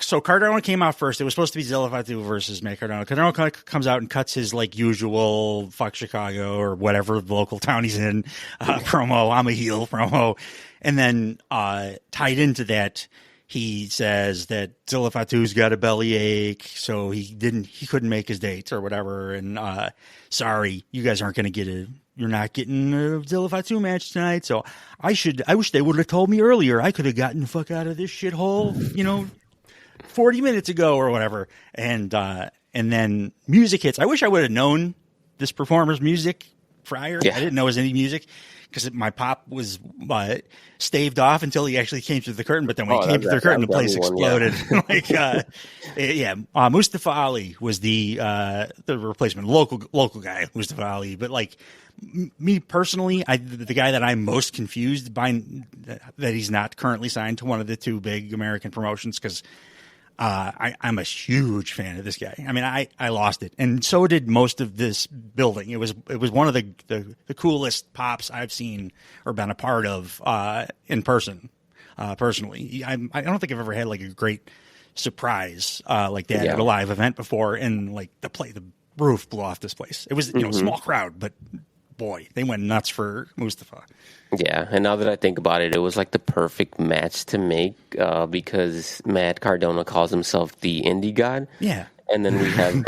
So Cardona came out first. It was supposed to be Zila Fatu versus Matt Cardona. Cardona comes out and cuts his like usual "fuck Chicago" or whatever local town he's in promo. I'm a heel promo, and then tied into that, he says that Zila Fatu's got a bellyache, so he couldn't make his date or whatever. And sorry, you guys aren't going to you're not getting a Zila Fatu match tonight. So I wish they would have told me earlier. I could have gotten the fuck out of this shithole, 40 minutes ago or whatever. And then music hits. I wish I would have known this performer's music prior. Yeah. I didn't know it was any music because my pop was staved off until he actually came through the curtain. But then when he came through the curtain, the place exploded. Mustafa Ali was the replacement, local guy, Mustafa Ali. But like me personally, the guy that I'm most confused by that he's not currently signed to one of the two big American promotions, because I'm a huge fan of this guy. I mean, I lost it, and so did most of this building. It was one of the coolest pops I've seen or been a part of in person. Personally, I don't think I've ever had like a great surprise like that at a live event before, and like the roof blew off this place. It was a small crowd, but boy, they went nuts for Mustafa. Yeah, and now that I think about it, it was like the perfect match to make because Matt Cardona calls himself the indie god. Yeah. And then we have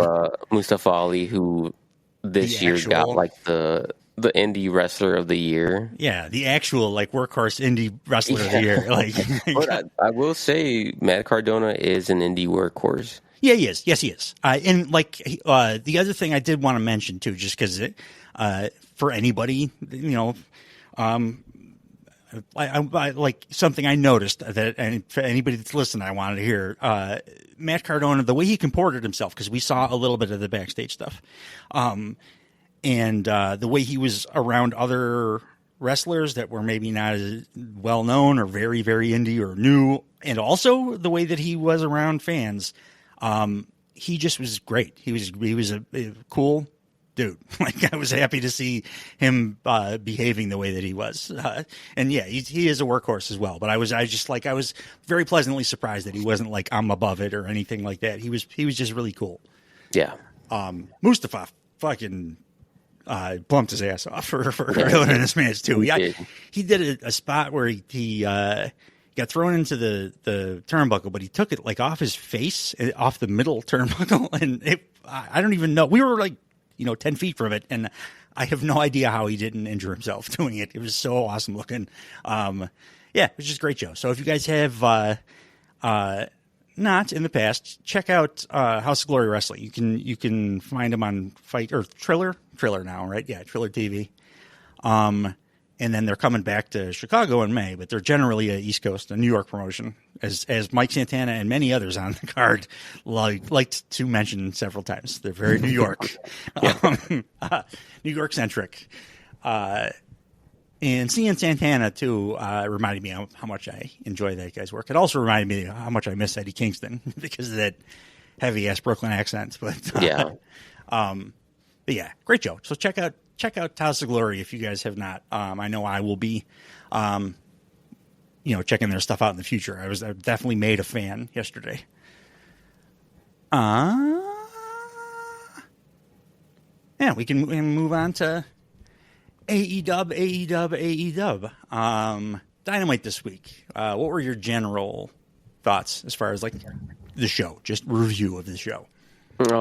Mustafa Ali, who this year got like the indie wrestler of the year. Yeah, the actual like workhorse indie wrestler of the year. Like, but I will say Matt Cardona is an indie workhorse. Yeah, he is. Yes, he is. And like the other thing I did want to mention too, just because for anybody, I like something I noticed that, and for anybody that's listening, I wanted to hear Matt Cardona, the way he comported himself, because we saw a little bit of the backstage stuff, and the way he was around other wrestlers that were maybe not as well known or very, very indie or new, and also the way that he was around fans. He just was great. He was a cool dude. Like, I was happy to see him behaving the way that he was. And yeah, he is a workhorse as well. But I was very pleasantly surprised that he wasn't like I'm above it or anything like that. He was just really cool. Yeah. Mustafa fucking bumped his ass off for Cardona in this match too. He did a spot where he got thrown into the turnbuckle, but he took it like off his face, off the middle turnbuckle, and I don't even know. We were like 10 feet from it, and I have no idea how he didn't injure himself doing it. It was so awesome looking. Yeah, it was just a great show. So if you guys have not in the past, check out House of Glory Wrestling. You can find them on Fight or Triller now, right? Yeah, Triller TV. And then they're coming back to Chicago in May, but they're generally a New York promotion, as Mike Santana and many others on the card liked to mention several times. They're very New York, New York centric. And seeing Santana too reminded me how much I enjoy that guy's work. It also reminded me how much I miss Eddie Kingston because of that heavy ass Brooklyn accent. But yeah, great show. So check out check out House of Glory if you guys have not. I know I will be, checking their stuff out in the future. I definitely made a fan yesterday. Yeah, we can move on to AEW. Dynamite this week. What were your general thoughts as far as like the show, just review of the show?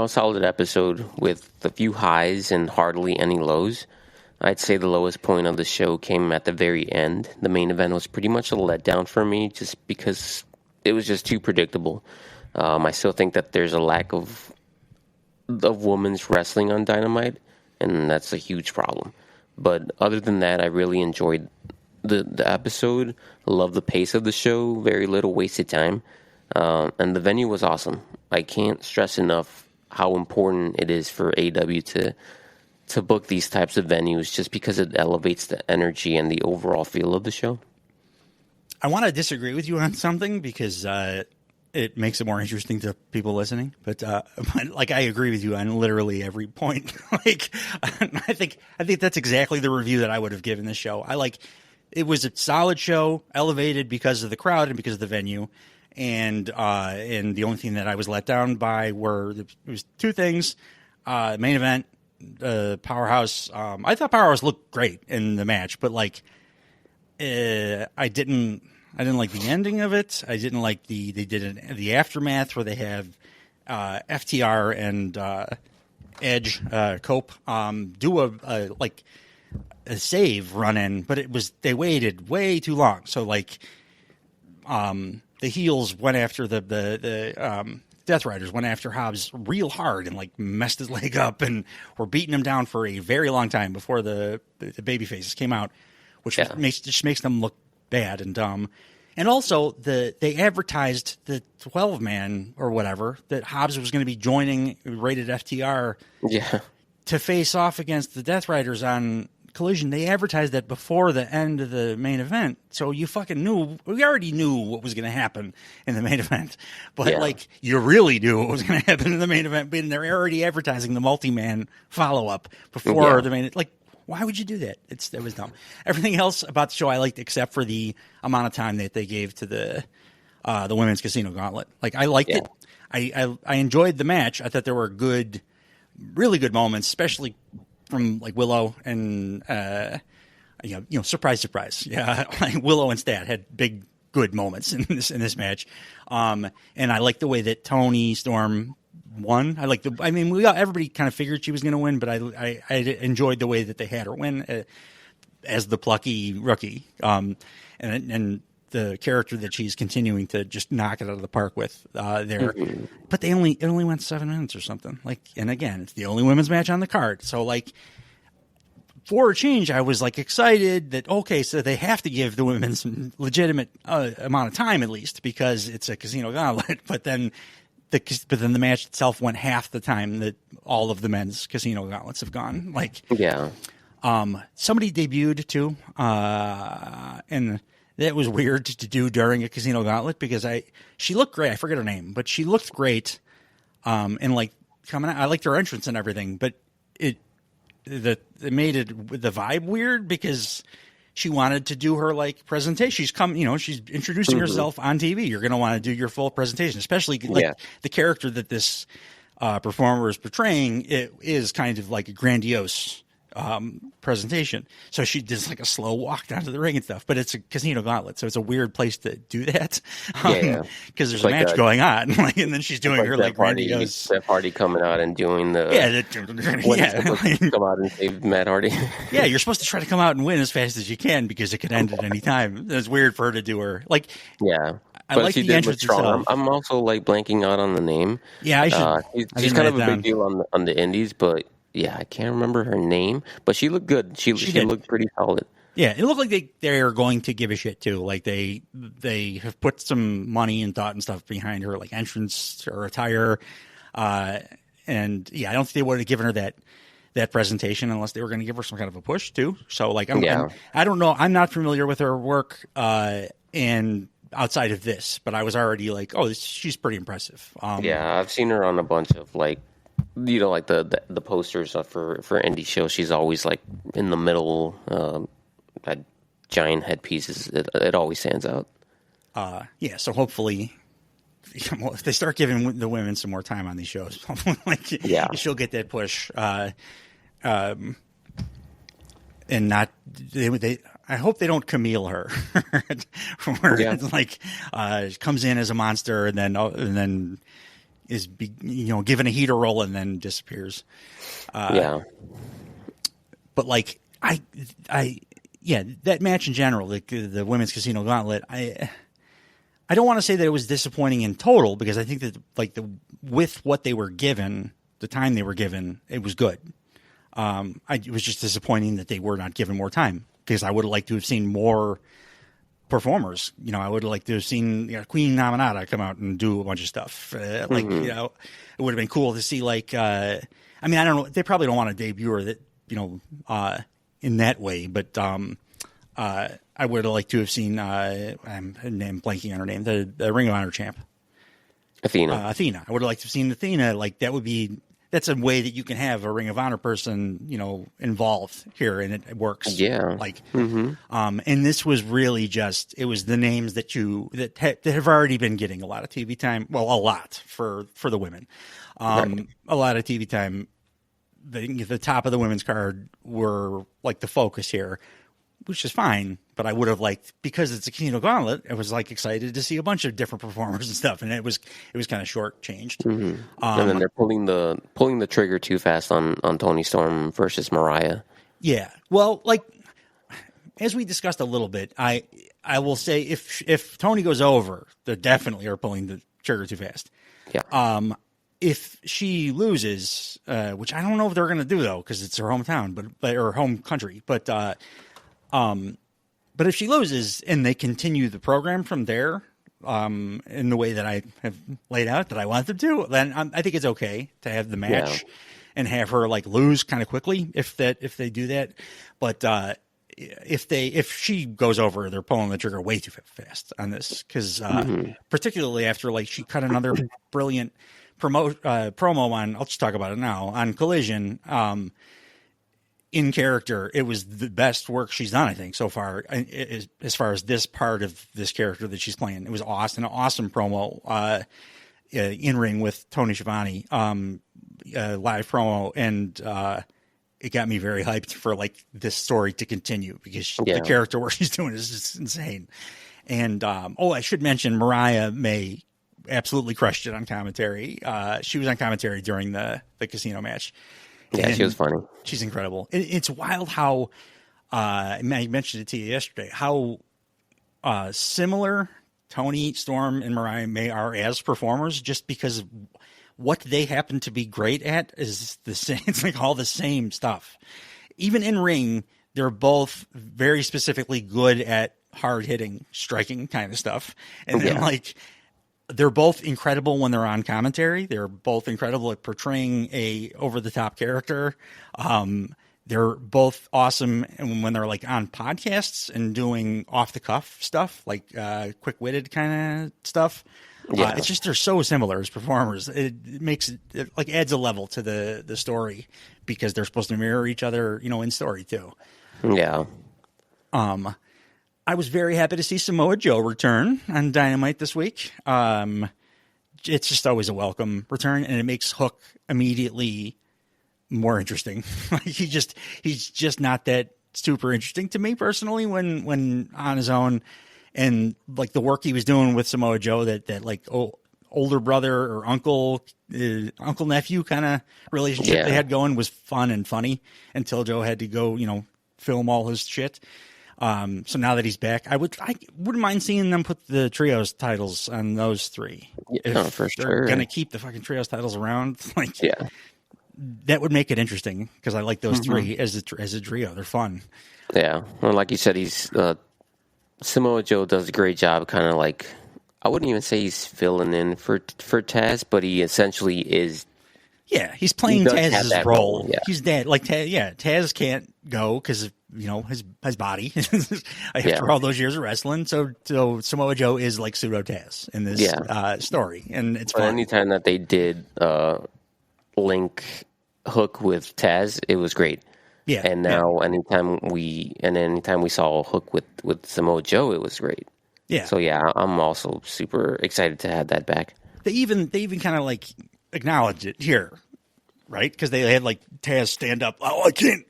Solid episode with a few highs and hardly any lows. I'd say the lowest point of the show came at the very end. The main event was pretty much a letdown for me just because it was just too predictable. I still think that there's a lack of women's wrestling on Dynamite, and that's a huge problem. But other than that, I really enjoyed the episode. I love the pace of the show, very little wasted time. And the venue was awesome. I can't stress enough how important it is for AEW to book these types of venues just because it elevates the energy and the overall feel of the show. I want to disagree with you on something because it makes it more interesting to people listening. But like, I agree with you on literally every point. Like, I think that's exactly the review that I would have given this show. It was a solid show, elevated because of the crowd and because of the venue. And the only thing that I was let down by it was two things. Main event, Powerhouse. I thought Powerhouse looked great in the match, but like, I didn't like the ending of it. I didn't like the aftermath where they have FTR and Edge Cope do a save run in, but they waited way too long. So like, the heels went after the Death Riders went after Hobbs real hard and like messed his leg up and were beating him down for a very long time before the baby faces came out, which makes them look bad and dumb. And also they advertised the 12-man or whatever that Hobbs was going to be joining rated FTR to face off against the Death Riders on Collision. They advertised that before the end of the main event, so you fucking we already knew what was going to happen in the main event, but like, you really knew what was going to happen in the main event, but they're already advertising the multi-man follow-up before the main. Like, why would you do that? It was dumb. Everything else about the show I liked, except for the amount of time that they gave to the women's casino gauntlet. Like, I liked it. I enjoyed the match. I thought there were really good moments, especially from like Willow and surprise, yeah, like Willow and Stat had big good moments in this match, and I like the way that Toni Storm won. Everybody kind of figured she was going to win, but I enjoyed the way that they had her win as the plucky rookie, and the character that she's continuing to just knock it out of the park with there. Mm-hmm. But it only went 7 minutes or something. Like, and again, it's the only women's match on the card. So like, for a change, I was like excited that, okay, so they have to give the women some legitimate amount of time at least because it's a casino gauntlet. But then the match itself went half the time that all of the men's casino gauntlets have gone. Like, somebody debuted too, and that was weird to do during a casino gauntlet because she looked great. I forget her name, but she looked great. And like coming out, I liked her entrance and everything, but it made the vibe weird because she wanted to do her like presentation. She's introducing herself on TV. You're going to want to do your full presentation, especially like the character that this performer is portraying. It is kind of like a grandiose presentation. So she does like a slow walk down to the ring and stuff, but it's a casino gauntlet. So it's a weird place to do that. Cause there's a match going on. Like, and then she's doing her like grandiose. That party coming out and doing the, come out and save Matt Hardy. Yeah. You're supposed to try to come out and win as fast as you can because it could end at any time. It's weird for her to do her like, I like the entrance itself. I'm also like blanking out on the name. Yeah. I should. She's kind of a big deal on the indies, but yeah, I can't remember her name, but she looked good. She looked pretty solid. Yeah, it looked like they're going to give a shit too. Like they have put some money and thought and stuff behind her, like entrance or attire. And yeah, I don't think they would have given her that presentation unless they were going to give her some kind of a push too. So like, I don't know. I'm not familiar with her work and outside of this, but I was already like, oh, she's pretty impressive. I've seen her on a bunch of like like the posters for indie shows, she's always like in the middle. That giant headpieces, it always stands out. Yeah, so hopefully, if they start giving the women some more time on these shows, she'll get that push. And not they. I hope they don't Camille her, where it's like comes in as a monster and then is given a heater roll and then disappears. But like that match in general, like the women's casino gauntlet, I don't want to say that it was disappointing in total, because I think that with what they were given, the time they were given, it was good. It was just disappointing that they were not given more time, because I would have liked to have seen more performers. I would have liked to have seen Queen Nominata come out and do a bunch of stuff. It would have been cool to see I don't know. They probably don't want to debut her that in that way, but I would have liked to have seen I'm blanking on her name, the Ring of Honor champ, Athena. I would have liked to have seen Athena. Like that's a way that you can have a Ring of Honor person, involved here, and it works. Yeah. And this was really it was the names that have already been getting a lot of TV time. Well, a lot for the women. A lot of TV time. The top of the women's card were like the focus here, which is fine. But I would have liked, because it's a Casino Gauntlet, I was excited to see a bunch of different performers and stuff, and it was kind of shortchanged. And then they're pulling the trigger too fast on Toni Storm versus Mariah. Yeah, well, as we discussed a little bit, I will say if Toni goes over, they definitely are pulling the trigger too fast. Yeah. If she loses, which I don't know if they're going to do though, because it's her hometown, or home country, but if she loses and they continue the program from there, in the way that I have laid out that I want them to, then I think it's okay to have the match and have her lose kind of quickly if they do that. But if she goes over, they're pulling the trigger way too fast on this, because particularly after she cut another brilliant promo on, I'll just talk about it now, on Collision. In character, it was the best work she's done, I think, so far, as far as this part of this character that she's playing. It was awesome, an awesome promo in ring with Tony Schiavone, live promo, and it got me very hyped for this story to continue, because the character work she's doing is just insane. And I should mention Mariah May absolutely crushed it on commentary. She was on commentary during the casino match. Yeah, she was funny. She's incredible. It's wild how I mentioned it to you yesterday, how similar Toni Storm and Mariah May are as performers, just because what they happen to be great at is the same. It's all the same stuff. Even in ring, they're both very specifically good at hard hitting, striking kind of stuff. And then they're both incredible when they're on commentary. They're both incredible at portraying a over-the-top character. They're both awesome when they're on podcasts and doing off-the-cuff stuff, quick-witted kind of stuff. It's just they're so similar as performers. It makes it adds a level to the story, because they're supposed to mirror each other, in story too. Yeah. I was very happy to see Samoa Joe return on Dynamite this week. It's just always a welcome return, and it makes Hook immediately more interesting. He's just not that super interesting to me personally when on his own, and the work he was doing with Samoa Joe, that older brother or uncle nephew kind of relationship they had going was fun and funny until Joe had to go film all his shit. So now that he's back, I wouldn't mind seeing them put the trios titles on those three. If for sure they're gonna keep the fucking trios titles around, that would make it interesting, because I like those three as a trio. They're fun. Yeah, well, like you said, Samoa Joe does a great job. Kind of I wouldn't even say he's filling in for Taz, but he essentially is. Yeah, he's playing Taz's role. Yeah. He's dead. Taz can't go because his body after all those years of wrestling. So Samoa Joe is pseudo Taz in this story, and it's fun. Anytime that they did Link hook with Taz, it was great. Yeah. And now anytime we saw a hook with Samoa Joe, it was great. Yeah. So yeah, I'm also super excited to have that back. They even kind of like acknowledged it here, right? Because they had like Taz stand up. Oh, I can't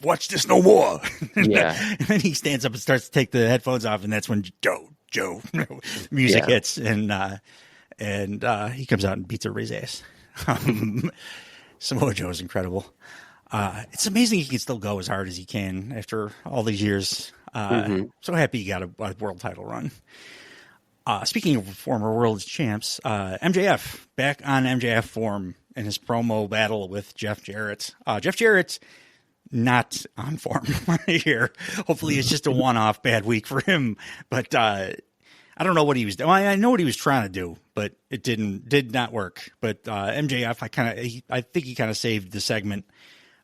watch this no more. Yeah. And then he stands up and starts to take the headphones off, and that's when Joe music hits, and he comes out and beats everybody's ass. Samoa Joe is incredible. It's amazing he can still go as hard as he can after all these years. So happy he got a world title run. Speaking of former world champs, MJF back on MJF form in his promo battle with Jeff Jarrett. Jeff Jarrett not on form here. Hopefully it's just a one-off bad week for him. But I don't know what he was doing. I know what he was trying to do, but it did not work. But MJF, I think he kind of saved the segment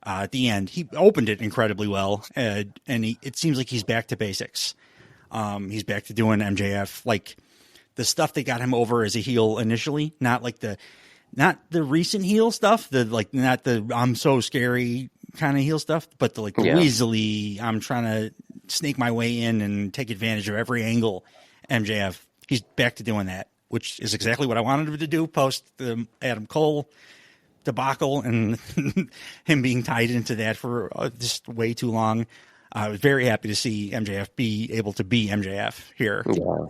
at the end. He opened it incredibly well, and it seems like he's back to basics. He's back to doing MJF like the stuff that got him over as a heel initially, not the recent heel stuff, not the I'm so scary kind of heel stuff, but the weaselly, I'm trying to snake my way in and take advantage of every angle MJF. He's back to doing that, which is exactly what I wanted him to do post the Adam Cole debacle and him being tied into that for just way too long. I was very happy to see MJF be able to be MJF here. Yeah.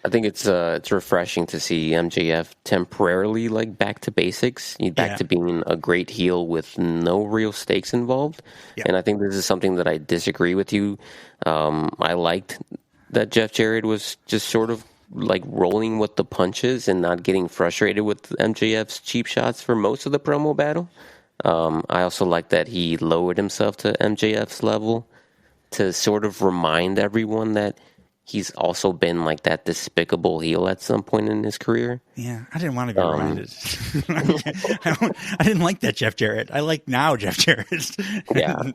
I think it's refreshing to see MJF temporarily like back to basics. He's back to being a great heel with no real stakes involved. Yeah. And I think this is something that I disagree with you. I liked that Jeff Jarrett was just sort of like rolling with the punches and not getting frustrated with MJF's cheap shots for most of the promo battle. I also like that he lowered himself to MJF's level to sort of remind everyone that he's also been like that despicable heel at some point in his career. Yeah, I didn't want to be reminded. I didn't like that Jeff Jarrett. I like now Jeff Jarrett. Yeah.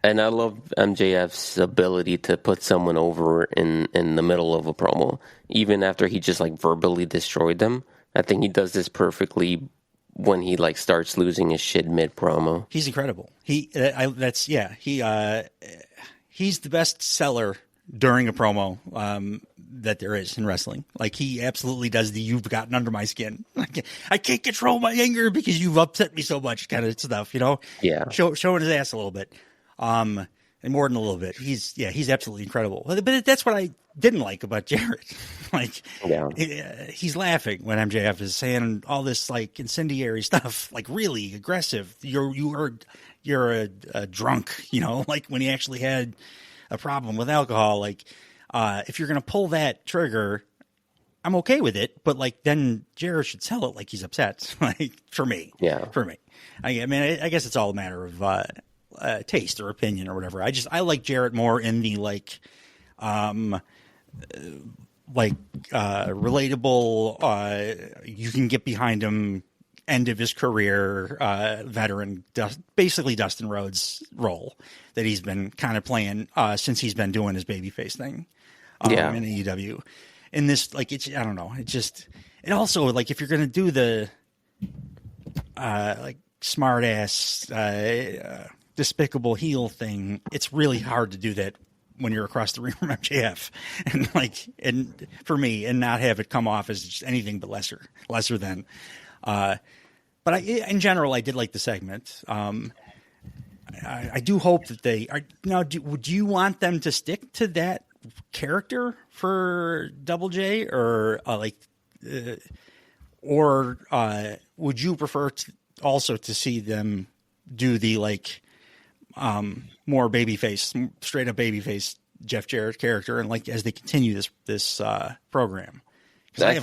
And I love MJF's ability to put someone over in the middle of a promo, even after he just like verbally destroyed them. I think he does this perfectly when he like starts losing his shit mid promo. He's incredible. He's the best seller during a promo that there is in wrestling. Like he absolutely does the "you've gotten under my skin." I can't control my anger because you've upset me so much kind of stuff. You know? Yeah. Showing his ass a little bit. And more than a little bit. He's absolutely incredible. But that's what I didn't like about Jarrett. He's laughing when MJF is saying all this like incendiary stuff, like really aggressive. You're a drunk, you know, like when he actually had a problem with alcohol. Like, if you're going to pull that trigger, I'm okay with it. But like, then Jarrett should sell it like he's upset. Like for me. I mean, I guess it's all a matter of, taste or opinion or whatever. I like Jarrett more in the relatable, you can get behind him, end of his career, veteran, basically Dustin Rhodes role that he's been kind of playing since he's been doing his babyface thing in AEW. And this, like, I don't know. It also, like, if you're going to do the smart ass despicable heel thing, it's really hard to do that when you're across the ring from MJF and for me, and not have it come off as just anything but lesser than. But in general, I did like the segment. I do hope that they are now. Do you want them to stick to that character for Double J, or would you prefer also to see them do the more babyface, straight up babyface Jeff Jarrett character, and like as they continue this program? I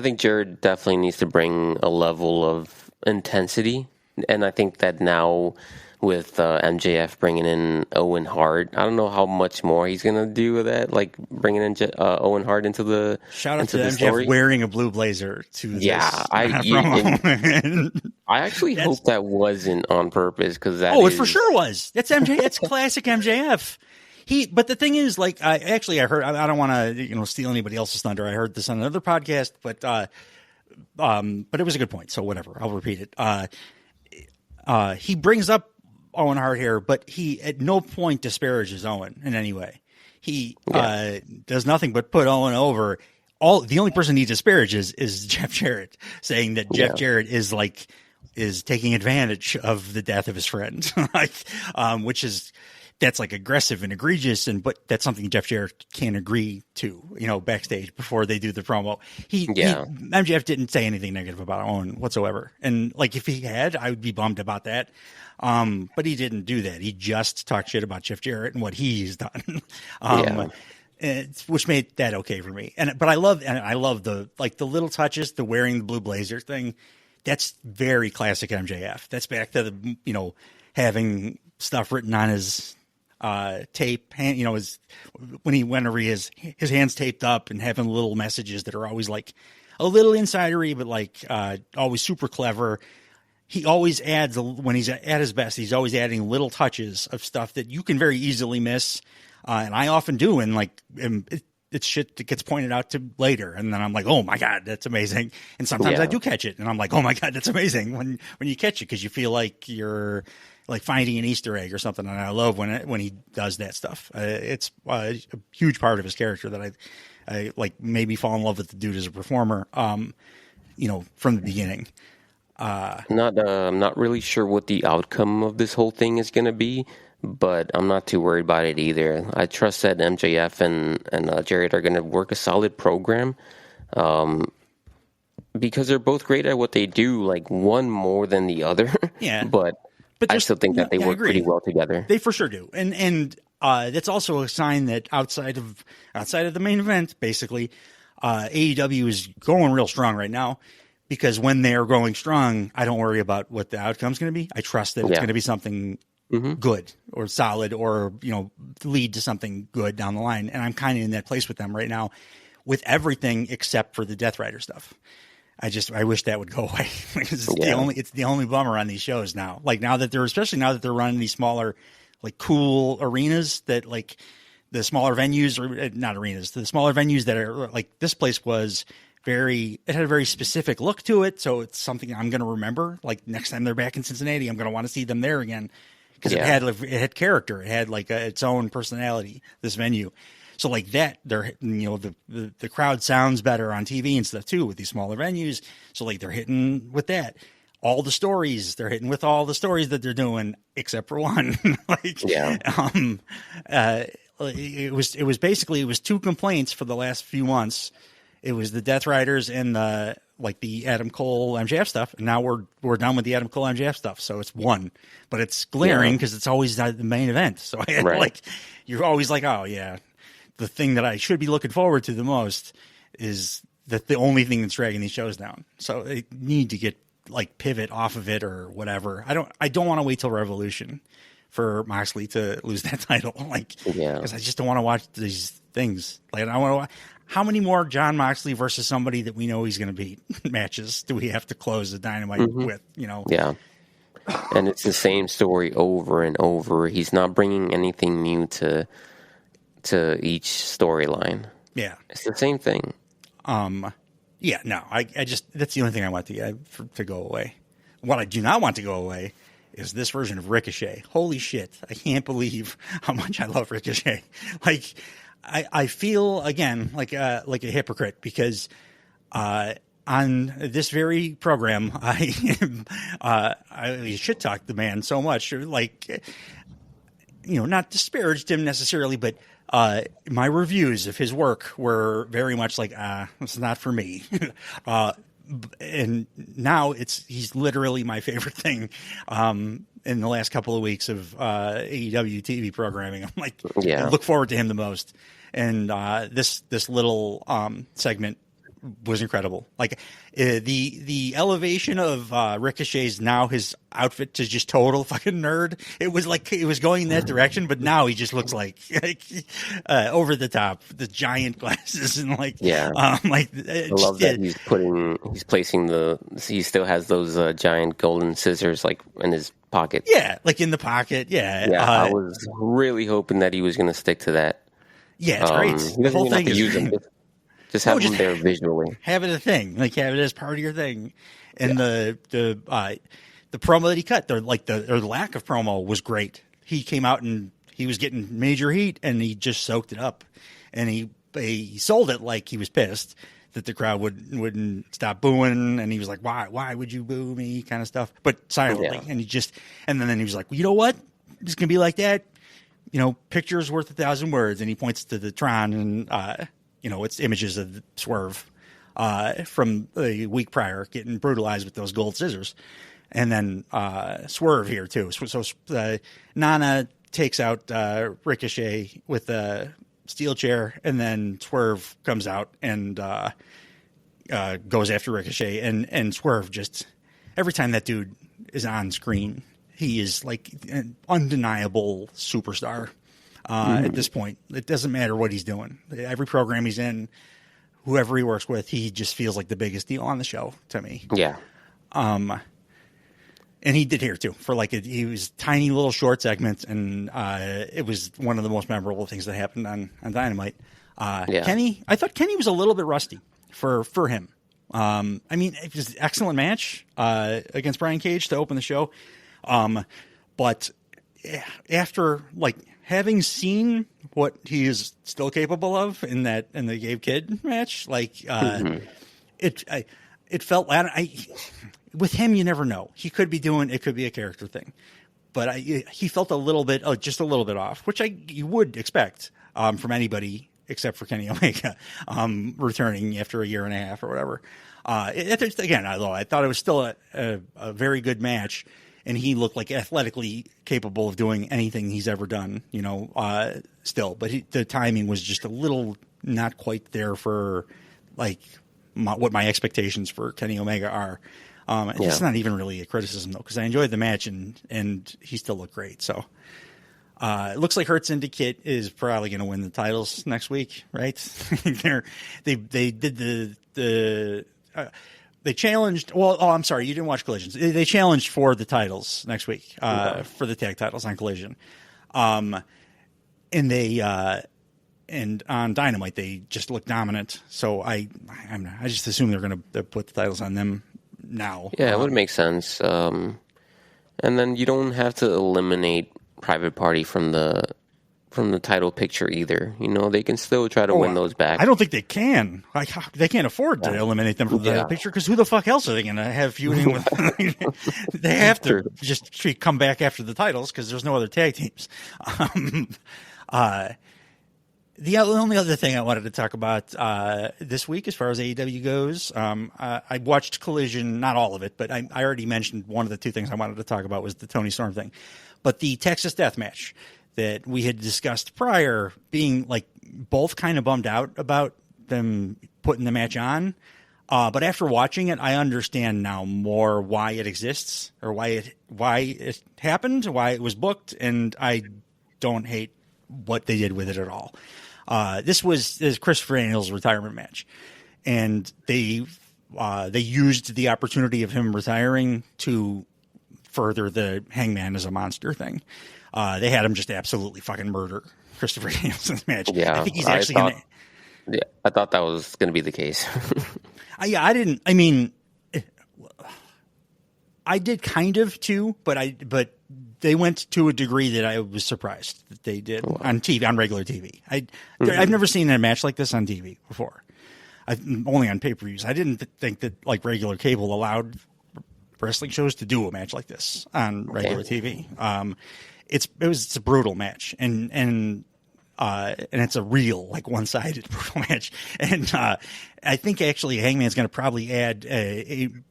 think Jarrett definitely needs to bring a level of intensity, and I think that now with MJF bringing in Owen Hart, I don't know how much more he's gonna do with that, like bringing in Owen Hart into the shout out to MJF story. Wearing a blue blazer to I actually hope that wasn't on purpose, because it for sure was. That's MJ. That's classic MJF. But the thing is, like, I heard. I don't want to steal anybody else's thunder. I heard this on another podcast, but But it was a good point, so whatever. I'll repeat it. He brings up Owen Hart here, but he at no point disparages Owen in any way. He does nothing but put Owen over. The only person he disparages is Jeff Jarrett, saying that Jeff Jarrett is taking advantage of the death of his friend, that's like aggressive and egregious, but that's something Jeff Jarrett can't agree to, backstage before they do the promo. MJF didn't say anything negative about Owen whatsoever. And like, if he had, I would be bummed about that. But he didn't do that. He just talked shit about Jeff Jarrett and what he's done. Which made that okay for me. But I love the little touches, the wearing the blue blazer thing. That's very classic MJF. That's back to the, having stuff written on his tape, whenever he has his hands taped up and having little messages that are always like a little insidery, but always super clever. He always adds, when he's at his best, he's always adding little touches of stuff that you can very easily miss. And I often do. And it's shit that gets pointed out to later. And then I'm like, oh my God, that's amazing. And sometimes I do catch it. And I'm like, oh my God, that's amazing when you catch it, because you feel like you're like finding an Easter egg or something. And I love when he does that stuff. It's a huge part of his character that I like made me fall in love with the dude as a performer, from the beginning. I'm not really sure what the outcome of this whole thing is going to be, but I'm not too worried about it either. I trust that MJF and Jarrett are going to work a solid program, because they're both great at what they do, like one more than the other. Yeah. but I still think that they work pretty well together. They for sure do. And that's also a sign that outside of the main event, basically, AEW is going real strong right now. Because when they're going strong, I don't worry about what the outcome's going to be. I trust that it's going to be something good or solid, or lead to something good down the line. And I'm kind of in that place with them right now, with everything except for the Death Rider stuff. I wish that would go away. It's the only bummer on these shows now. Like especially now that they're running these smaller, like cool arenas that like the smaller venues, or not arenas, the smaller venues that are like this place was. It had a very specific look to it, so it's something I'm going to remember. Like next time they're back in Cincinnati, I'm going to want to see them there again, because it had character, it had like its own personality. This venue, so like that, they're the crowd sounds better on TV and stuff too with these smaller venues. So like they're hitting with that. All the stories, they're hitting with all the stories that they're doing, except for one. It was two complaints for the last few months. It was the Death Riders and the Adam Cole MJF stuff. And now we're done with the Adam Cole MJF stuff. So it's one, but it's glaring because it's always the main event. So you're always like, oh yeah, the thing that I should be looking forward to the most is the only thing that's dragging these shows down. So they need to get pivot off of it or whatever. I don't want to wait till Revolution for Moxley to lose that title. Because I just don't want to watch these things. I want to. How many more John Moxley versus somebody that we know he's going to beat matches do we have to close the Dynamite with? Yeah, and it's the same story over and over. He's not bringing anything new to each storyline. Yeah, it's the same thing. Yeah, no, I just that's the only thing I want to go away. What I do not want to go away is this version of Ricochet. Holy shit, I can't believe how much I love Ricochet. I feel again like a hypocrite because on this very program I shit talked the man so much, not disparaged him necessarily, but my reviews of his work were very much it's not for me. And now he's literally my favorite thing in the last couple of weeks of AEW TV programming. I look forward to him the most. And this little segment was incredible. The elevation of Ricochet's now his outfit to just total fucking nerd. It was going in that direction, but now he just looks like over the top, the giant glasses and I love that he still has those giant golden scissors in his pocket. Yeah, in the pocket. Yeah. I was really hoping that he was going to stick to that. Yeah, it's great. He doesn't even have to use them. Just have them there visually. Have it a thing, like have it as part of your thing. And the promo that he cut, the lack of promo was great. He came out and he was getting major heat, and he just soaked it up, and he sold it like he was pissed that the crowd wouldn't stop booing, and he was like, why would you boo me, kind of stuff, but silently. And then he was like, well, you know what, it's gonna be like that. Picture's worth 1,000 words, and he points to the Tron, and it's images of Swerve from the week prior getting brutalized with those gold scissors, and then Swerve here too. So Nana takes out Ricochet with a steel chair, and then Swerve comes out and goes after Ricochet, and Swerve just, every time that dude is on screen, he is like an undeniable superstar at this point. It doesn't matter what he's doing. Every program he's in, whoever he works with, he just feels like the biggest deal on the show to me. Yeah. And he did here too, for he was tiny little short segments, and it was one of the most memorable things that happened on Dynamite. Kenny, I thought Kenny was a little bit rusty for him. It was an excellent match against Brian Cage to open the show. But after having seen what he is still capable of in the Gabe Kidd match, it felt, with him, you never know. He could be doing, it could be a character thing, but he felt a little bit, just a little bit off, which you would expect from anybody except for Kenny Omega returning after a year and a half or whatever. Again, I thought it was still a very good match, and he looked like athletically capable of doing anything he's ever done, still. But the timing was just a little not quite there for what my expectations for Kenny Omega are. It's not even really a criticism, though, because I enjoyed the match, and he still looked great. So it looks like Hurt Syndicate is probably going to win the titles next week, right? They did they challenged. Well, I'm sorry, you didn't watch Collisions. They challenged for the titles next week, for the tag titles on Collision, and and on Dynamite they just look dominant. So I just assume they're going to put the titles on them now. Yeah, it would make sense. And then you don't have to eliminate Private Party from the title picture either. They can still try to win those back. I don't think they can. They can't afford to eliminate them from the title picture, because who the fuck else are they going to have feuding with? They have to just come back after the titles, because there's no other tag teams. The only other thing I wanted to talk about this week, as far as AEW goes, I watched Collision, not all of it, but I already mentioned one of the two things I wanted to talk about was the Tony Storm thing. But the Texas Death Match that we had discussed prior, being both kind of bummed out about them putting the match on. But after watching it, I understand now more why it exists, or why it happened, why it was booked, and I don't hate what they did with it at all. This was Christopher Daniels' retirement match, and they used the opportunity of him retiring to further the Hangman as a monster thing. They had him just absolutely fucking murder Christopher Daniels in this match. Yeah, I think he's actually going to. Yeah, I thought that was going to be the case. I didn't. I mean, I did kind of too, but they went to a degree that I was surprised that they did on TV, on regular TV. I've never seen a match like this on TV before. Only on pay-per-views. I didn't think that regular cable allowed wrestling shows to do a match like this on regular TV. It's a brutal match, and it's a real one-sided brutal match. And I think actually Hangman's going to probably add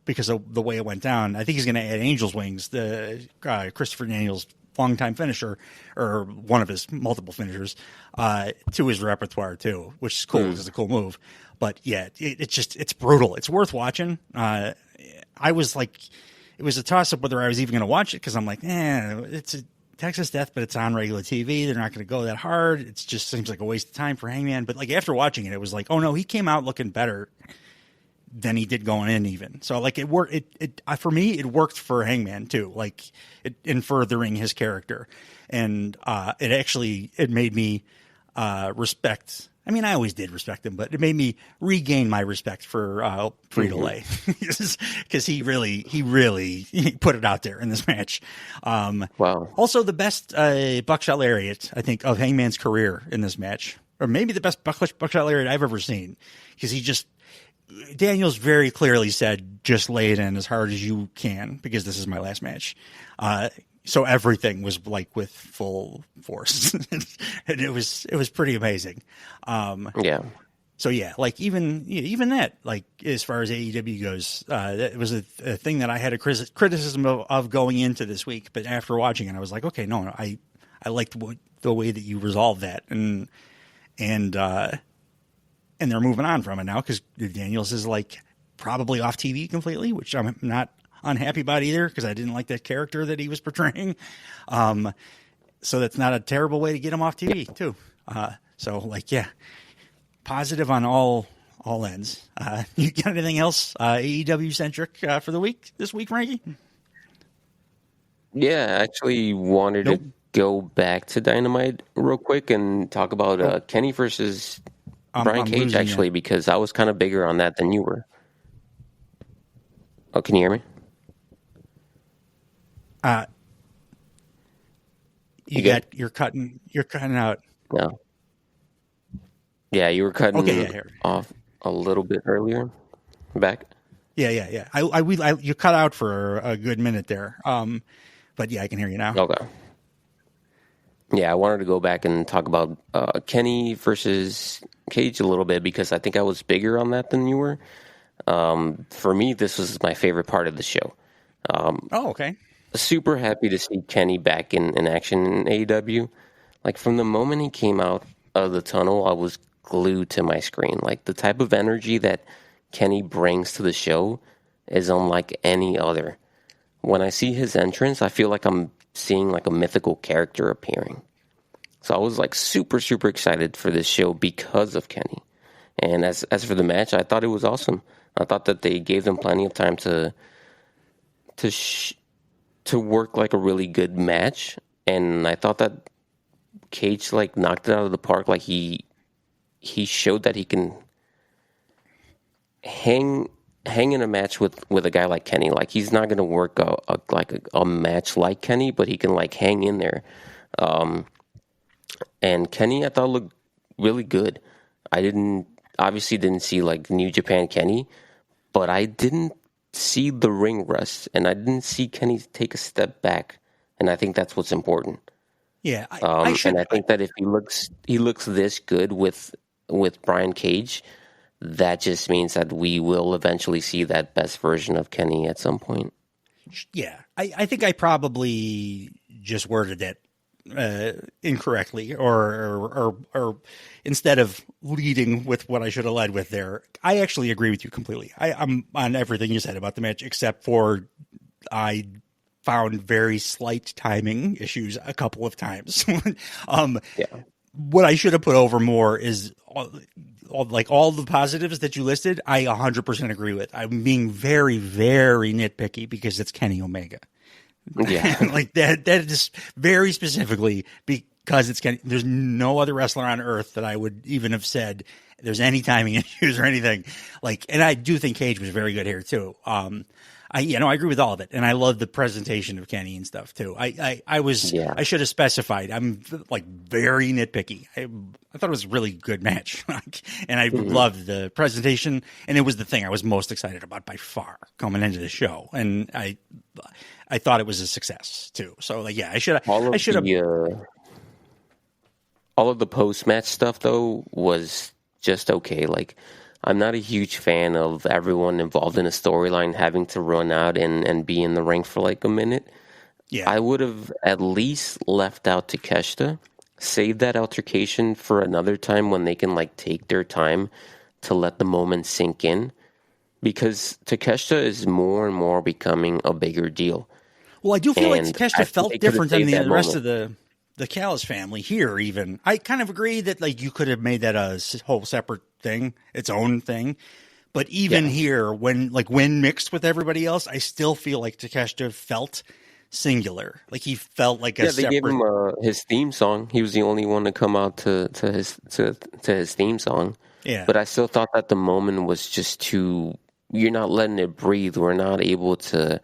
because of the way it went down. I think he's going to add Angel's Wings, the Christopher Daniels' longtime finisher, or one of his multiple finishers, to his repertoire too, which is cool. It's a cool move. But yeah, it's brutal. It's worth watching. I was like, it was a toss-up whether I was even going to watch it, because I'm like, it's a Texas Death, but it's on regular TV. They're not going to go that hard. It just seems like a waste of time for Hangman. But after watching it, it was like, oh no, he came out looking better than he did going in even. So it worked. For me, it worked for Hangman too, in furthering his character. And it made me respect I mean, I always did respect him, but it made me regain my respect for Frito-Lay because he really put it out there in this match. Wow. Also, the best buckshot lariat, I think, of Hangman's career in this match, or maybe the best buckshot lariat I've ever seen, because Daniels very clearly said, just lay it in as hard as you can because this is my last match. So everything was like with full force, and it was pretty amazing. Yeah. So yeah, like even that, like as far as AEW goes, that was a thing that I had a criticism of going into this week, but after watching it, I was like, okay, no, I liked the way that you resolved that, and they're moving on from it now because Daniels is like probably off TV completely, which I'm not unhappy about either because I didn't like that character that he was portraying. So that's not a terrible way to get him off TV too. So like, yeah, positive on all ends. You got anything else AEW centric for the week this week, Frankie? Yeah, I actually wanted to go back to Dynamite real quick and talk about Kenny versus Brian Cage, actually, because I was kind of bigger on that than you were. Oh, can you hear me? You're cutting out. No. Yeah, you were cutting okay, off a little bit earlier. Back. Yeah. You cut out for a good minute there. But yeah, I can hear you now. Okay. Yeah, I wanted to go back and talk about Kenny versus Cage a little bit because I think I was bigger on that than you were. For me, this was my favorite part of the show. Okay. Super happy to see Kenny back in action in AEW. Like from the moment he came out of the tunnel, I was glued to my screen. Like the type of energy that Kenny brings to the show is unlike any other. When I see his entrance, I feel like I'm seeing like a mythical character appearing. So I was like super, super excited for this show because of Kenny. And as for the match, I thought it was awesome. I thought that they gave them plenty of time to work like a really good match. And I thought that Cage like knocked it out of the park. Like he showed that he can hang in a match with a guy like Kenny. Like he's not going to work a match like Kenny, but he can like hang in there. And Kenny, I thought looked really good. I obviously didn't see like New Japan Kenny, but I didn't see the ring rust, and I didn't see Kenny take a step back, and I think that's what's important. Yeah, and I think that if he looks this good with Brian Cage, that just means that we will eventually see that best version of Kenny at some point. Yeah, I think I probably just worded it incorrectly, or instead of leading with what I should have led with there. I actually agree with you completely. I'm on everything you said about the match, except for I found very slight timing issues a couple of times. Yeah. What I should have put over more is all the positives that you listed. I 100% agree with. I'm being very, very nitpicky because it's Kenny Omega. Yeah. Like that is very specifically because it's Kenny. There's no other wrestler on earth that I would even have said there's any timing issues or anything. Like, and I do think Cage was very good here too. I agree with all of it, and I love the presentation of Kenny and stuff too. I should have specified. I'm like very nitpicky. I thought it was a really good match, and I loved the presentation, and it was the thing I was most excited about by far coming into the show, and I thought it was a success too. So like, yeah, I should have. All of the post match stuff though was just okay. Like, I'm not a huge fan of everyone involved in a storyline having to run out and be in the ring for like a minute. Yeah. I would have at least left out Takeshita, save that altercation for another time when they can like take their time to let the moment sink in, because Takeshita is more and more becoming a bigger deal. Well, I do feel like Takeshita felt different than the rest of the Callis family here. Even I kind of agree that like you could have made that a whole separate thing, its own thing. But even here, when mixed with everybody else, I still feel like Takeshita felt singular. Like he felt like a Yeah, they gave separate. him his theme song. He was the only one to come out to his theme song. Yeah. But I still thought that the moment was just too. You're not letting it breathe. We're not able to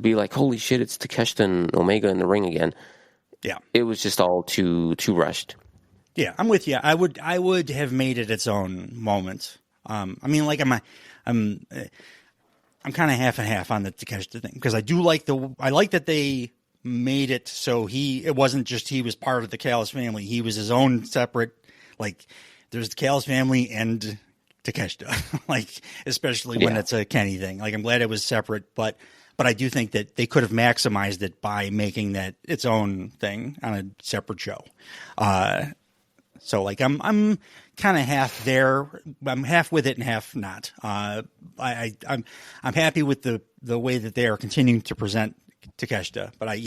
be like, holy shit, it's Takeshita and Omega in the ring again. Yeah. It was just all too rushed. Yeah, I'm with you. I would have made it its own moment. I mean, like I'm kind of half and half on the Takeshita thing because I like that they made it so it wasn't just he was part of the Callis family. He was his own separate, like there's the Callis family and Takeshita, like especially when it's a Kenny thing. Like I'm glad it was separate, but I do think that they could have maximized it by making that its own thing on a separate show. So like I'm kind of half there. I'm half with it and half not. I'm happy with the way that they are continuing to present Takeshita, but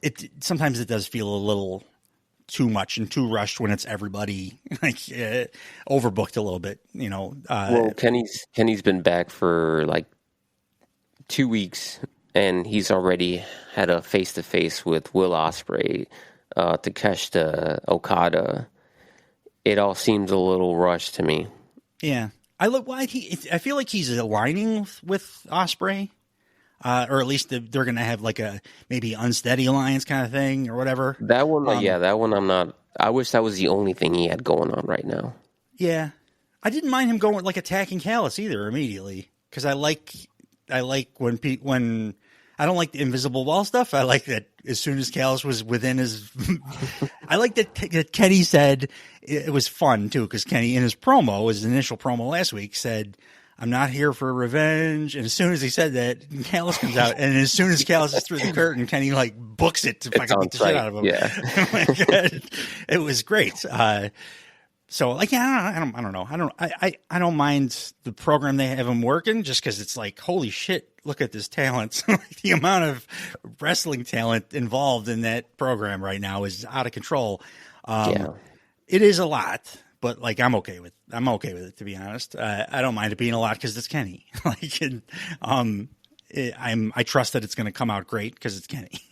it sometimes it does feel a little too much and too rushed when it's everybody like overbooked a little bit, you know. Well, Kenny's been back for like 2 weeks, and he's already had a face-to-face with Will Ospreay, Takeshita, Okada. It all seems a little rushed to me. Yeah, I feel like he's aligning with Ospreay, or at least they're going to have like a maybe unsteady alliance kind of thing or whatever. That one, that one I'm not. I wish that was the only thing he had going on right now. Yeah, I didn't mind him going like attacking Callis either immediately because I like when I don't like the invisible wall stuff. I like that as soon as Callis was within his. I like that Kenny said it was fun too because Kenny in his initial promo last week said, "I'm not here for revenge." And as soon as he said that, Callis comes out, and as soon as Callis is through the curtain, Kenny like books it to fucking beat the shit out of him. Yeah, oh my God. It was great. So like, yeah, I don't know. I don't mind the program they have him working just because it's like, holy shit, look at this talent. The amount of wrestling talent involved in that program right now is out of control. It is a lot, but like I'm okay with it, to be honest. I don't mind it being a lot because it's Kenny. Like, I trust that it's going to come out great because it's Kenny.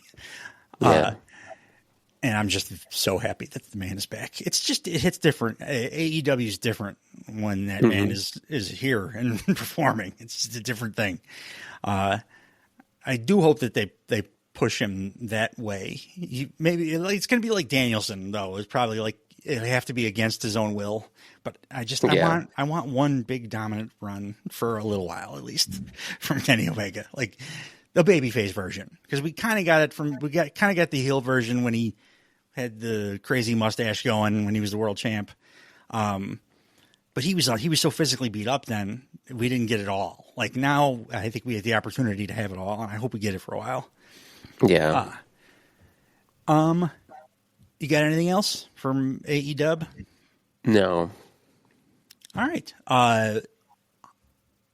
And I'm just so happy that the man is back. It's different. AEW is different when that man is here and performing. It's just a different thing. I do hope that they push him that way. Maybe it's going to be like Danielson though. It's probably like it'll have to be against his own will. But I want one big dominant run for a little while at least from Kenny Omega, like the babyface version, because we kind of got the heel version when he had the crazy mustache going when he was the world champ. But he was so physically beat up then we didn't get it all. Like now I think we have the opportunity to have it all, and I hope we get it for a while. Yeah. You got anything else from AEW? No. All right.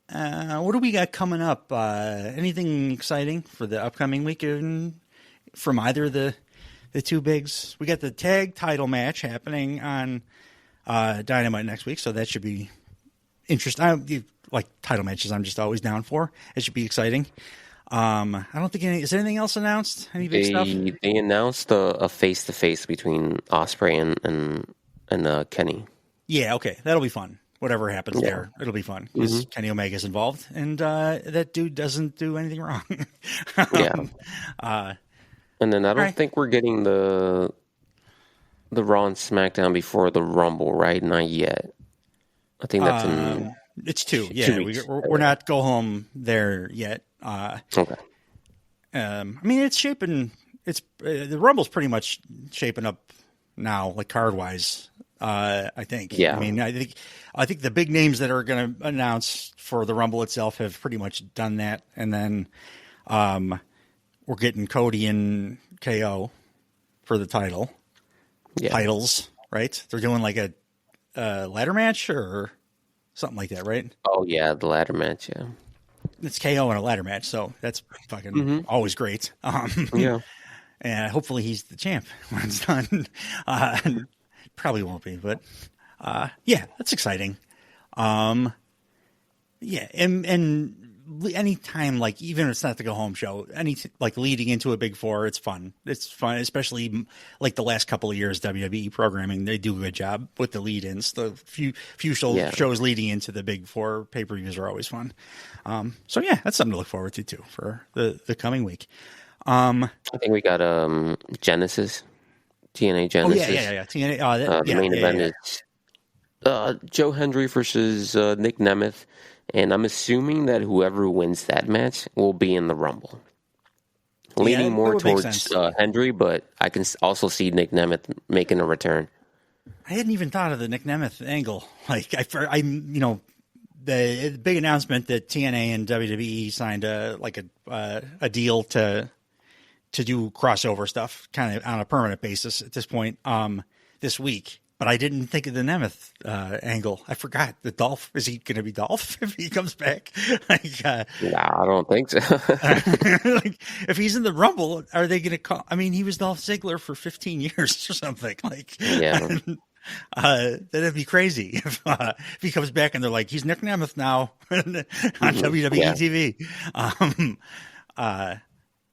What do we got coming up? Anything exciting for the upcoming weekend from either the two bigs? We got the tag title match happening on Dynamite next week, so that should be interesting. I like title matches. I'm just always down for. It should be exciting. I don't think is anything else announced? Any big stuff? They announced a face-to-face between Ospreay and Kenny. Yeah, okay, that'll be fun. Whatever happens there, it'll be fun because Kenny Omega's involved, and that dude doesn't do anything wrong. And then I don't think we're getting the Raw and SmackDown before the Rumble, right? Not yet. I think that's in... It's 2. Yeah, 2 weeks. we're not go home there yet. Okay. I mean, it's shaping. The Rumble's pretty much shaping up now, like card wise. I think. Yeah. I mean, I think the big names that are going to announce for the Rumble itself have pretty much done that, and then we're getting Cody and KO for the titles, right? They're doing like a ladder match or something like that, right? Oh yeah, the ladder match. Yeah, it's KO in a ladder match, so that's fucking always great. Yeah, and hopefully he's the champ when it's done. Probably won't be, but yeah, that's exciting. Yeah, and any time, like, even if it's not the go home show, like leading into a big four, it's fun. It's fun, especially like the last couple of years WWE programming, they do a good job with the lead-ins. The few shows leading into the big four pay-per-views are always fun. So yeah, that's something to look forward to too for the coming week. I think we got Genesis, TNA Genesis. Oh yeah. TNA. The main event is Joe Hendry versus Nick Nemeth. And I'm assuming that whoever wins that match will be in the Rumble. Leaning more towards Hendry, but I can also see Nick Nemeth making a return. I hadn't even thought of the Nick Nemeth angle. Like, the big announcement that TNA and WWE signed a deal to do crossover stuff, kind of on a permanent basis at this point, this week. But I didn't think of the Nemeth angle. I forgot the Dolph. Is he going to be Dolph if he comes back? I don't think so. Like, if he's in the Rumble, are they going to call? I mean, he was Dolph Ziggler for 15 years or something. Like, yeah, that'd be crazy if he comes back and they're like, he's Nick Nemeth now on WWE TV. Yeah,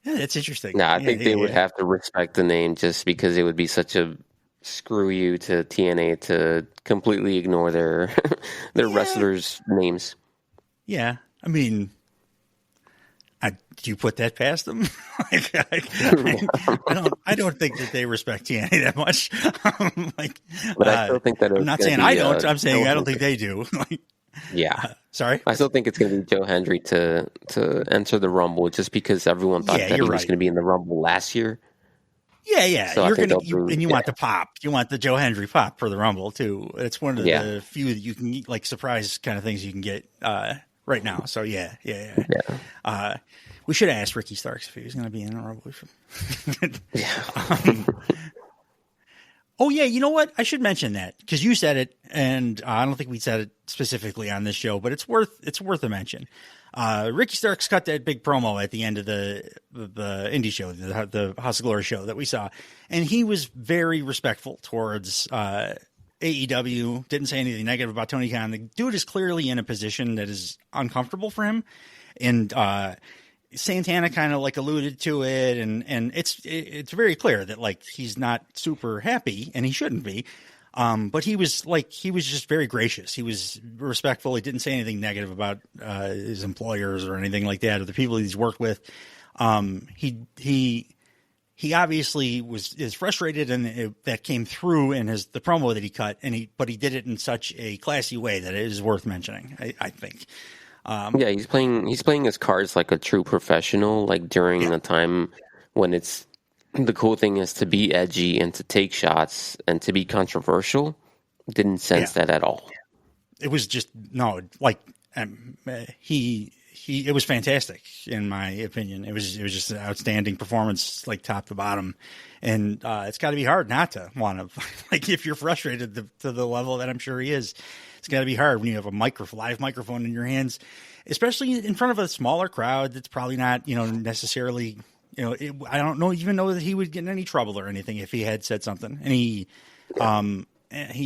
that's interesting. No, I think they would have to respect the name just because it would be such a screw you to TNA to completely ignore their wrestlers' names. Yeah, I mean, do you put that past them? I don't think that they respect TNA that much. But I still think that I'm not saying I don't. I'm saying I don't think they do. Yeah. Sorry? I still think it's going to be Joe Hendry to enter the Rumble just because everyone thought that he was going to be in the Rumble last year. Yeah. So You're you want the pop. You want the Joe Hendry pop for the Rumble too. It's one of the few that you can like surprise kind of things you can get right now. So yeah. We should have asked Ricky Starks if he was going to be in the Rumble. Oh yeah, you know what? I should mention that because you said it, and I don't think we said it specifically on this show, but it's worth a mention. Ricky Starks cut that big promo at the end of the indie show, the House of Glory show that we saw, and he was very respectful towards AEW. Didn't say anything negative about Tony Khan. The dude is clearly in a position that is uncomfortable for him, and Santana kind of like alluded to it, and it's very clear that like he's not super happy, and he shouldn't be. But he was just very gracious. He was respectful. He didn't say anything negative about his employers or anything like that, or the people he's worked with. He obviously is frustrated, and that came through in the promo that he cut. But he did it in such a classy way that it is worth mentioning, I think. He's playing his cards like a true professional. Like during a time when the cool thing is to be edgy and to take shots and to be controversial. Didn't sense that at all. It was just it was fantastic in my opinion. It was just an outstanding performance, like top to bottom. And it's got to be hard not to want to like if you're frustrated to the level that I'm sure he is. It's got to be hard when you have a live microphone in your hands, especially in front of a smaller crowd that's probably not necessarily. I don't know that he would get in any trouble or anything if he had said something, and he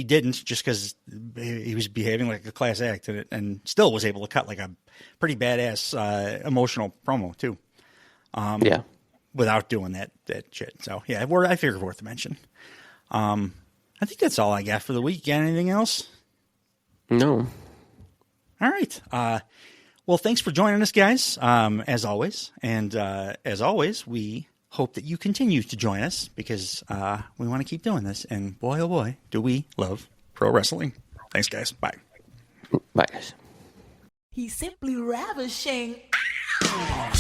didn't, just because he was behaving like a class act and still was able to cut like a pretty badass emotional promo too. Without doing that shit. So yeah, I figure worth a mention. I think that's all I got for the week. Got anything else? No. All right. Well, thanks for joining us, guys, as always. And as always, we hope that you continue to join us because we want to keep doing this. And boy, oh boy, do we love pro wrestling. Thanks, guys. Bye. Bye, guys. He's simply ravishing. Ow!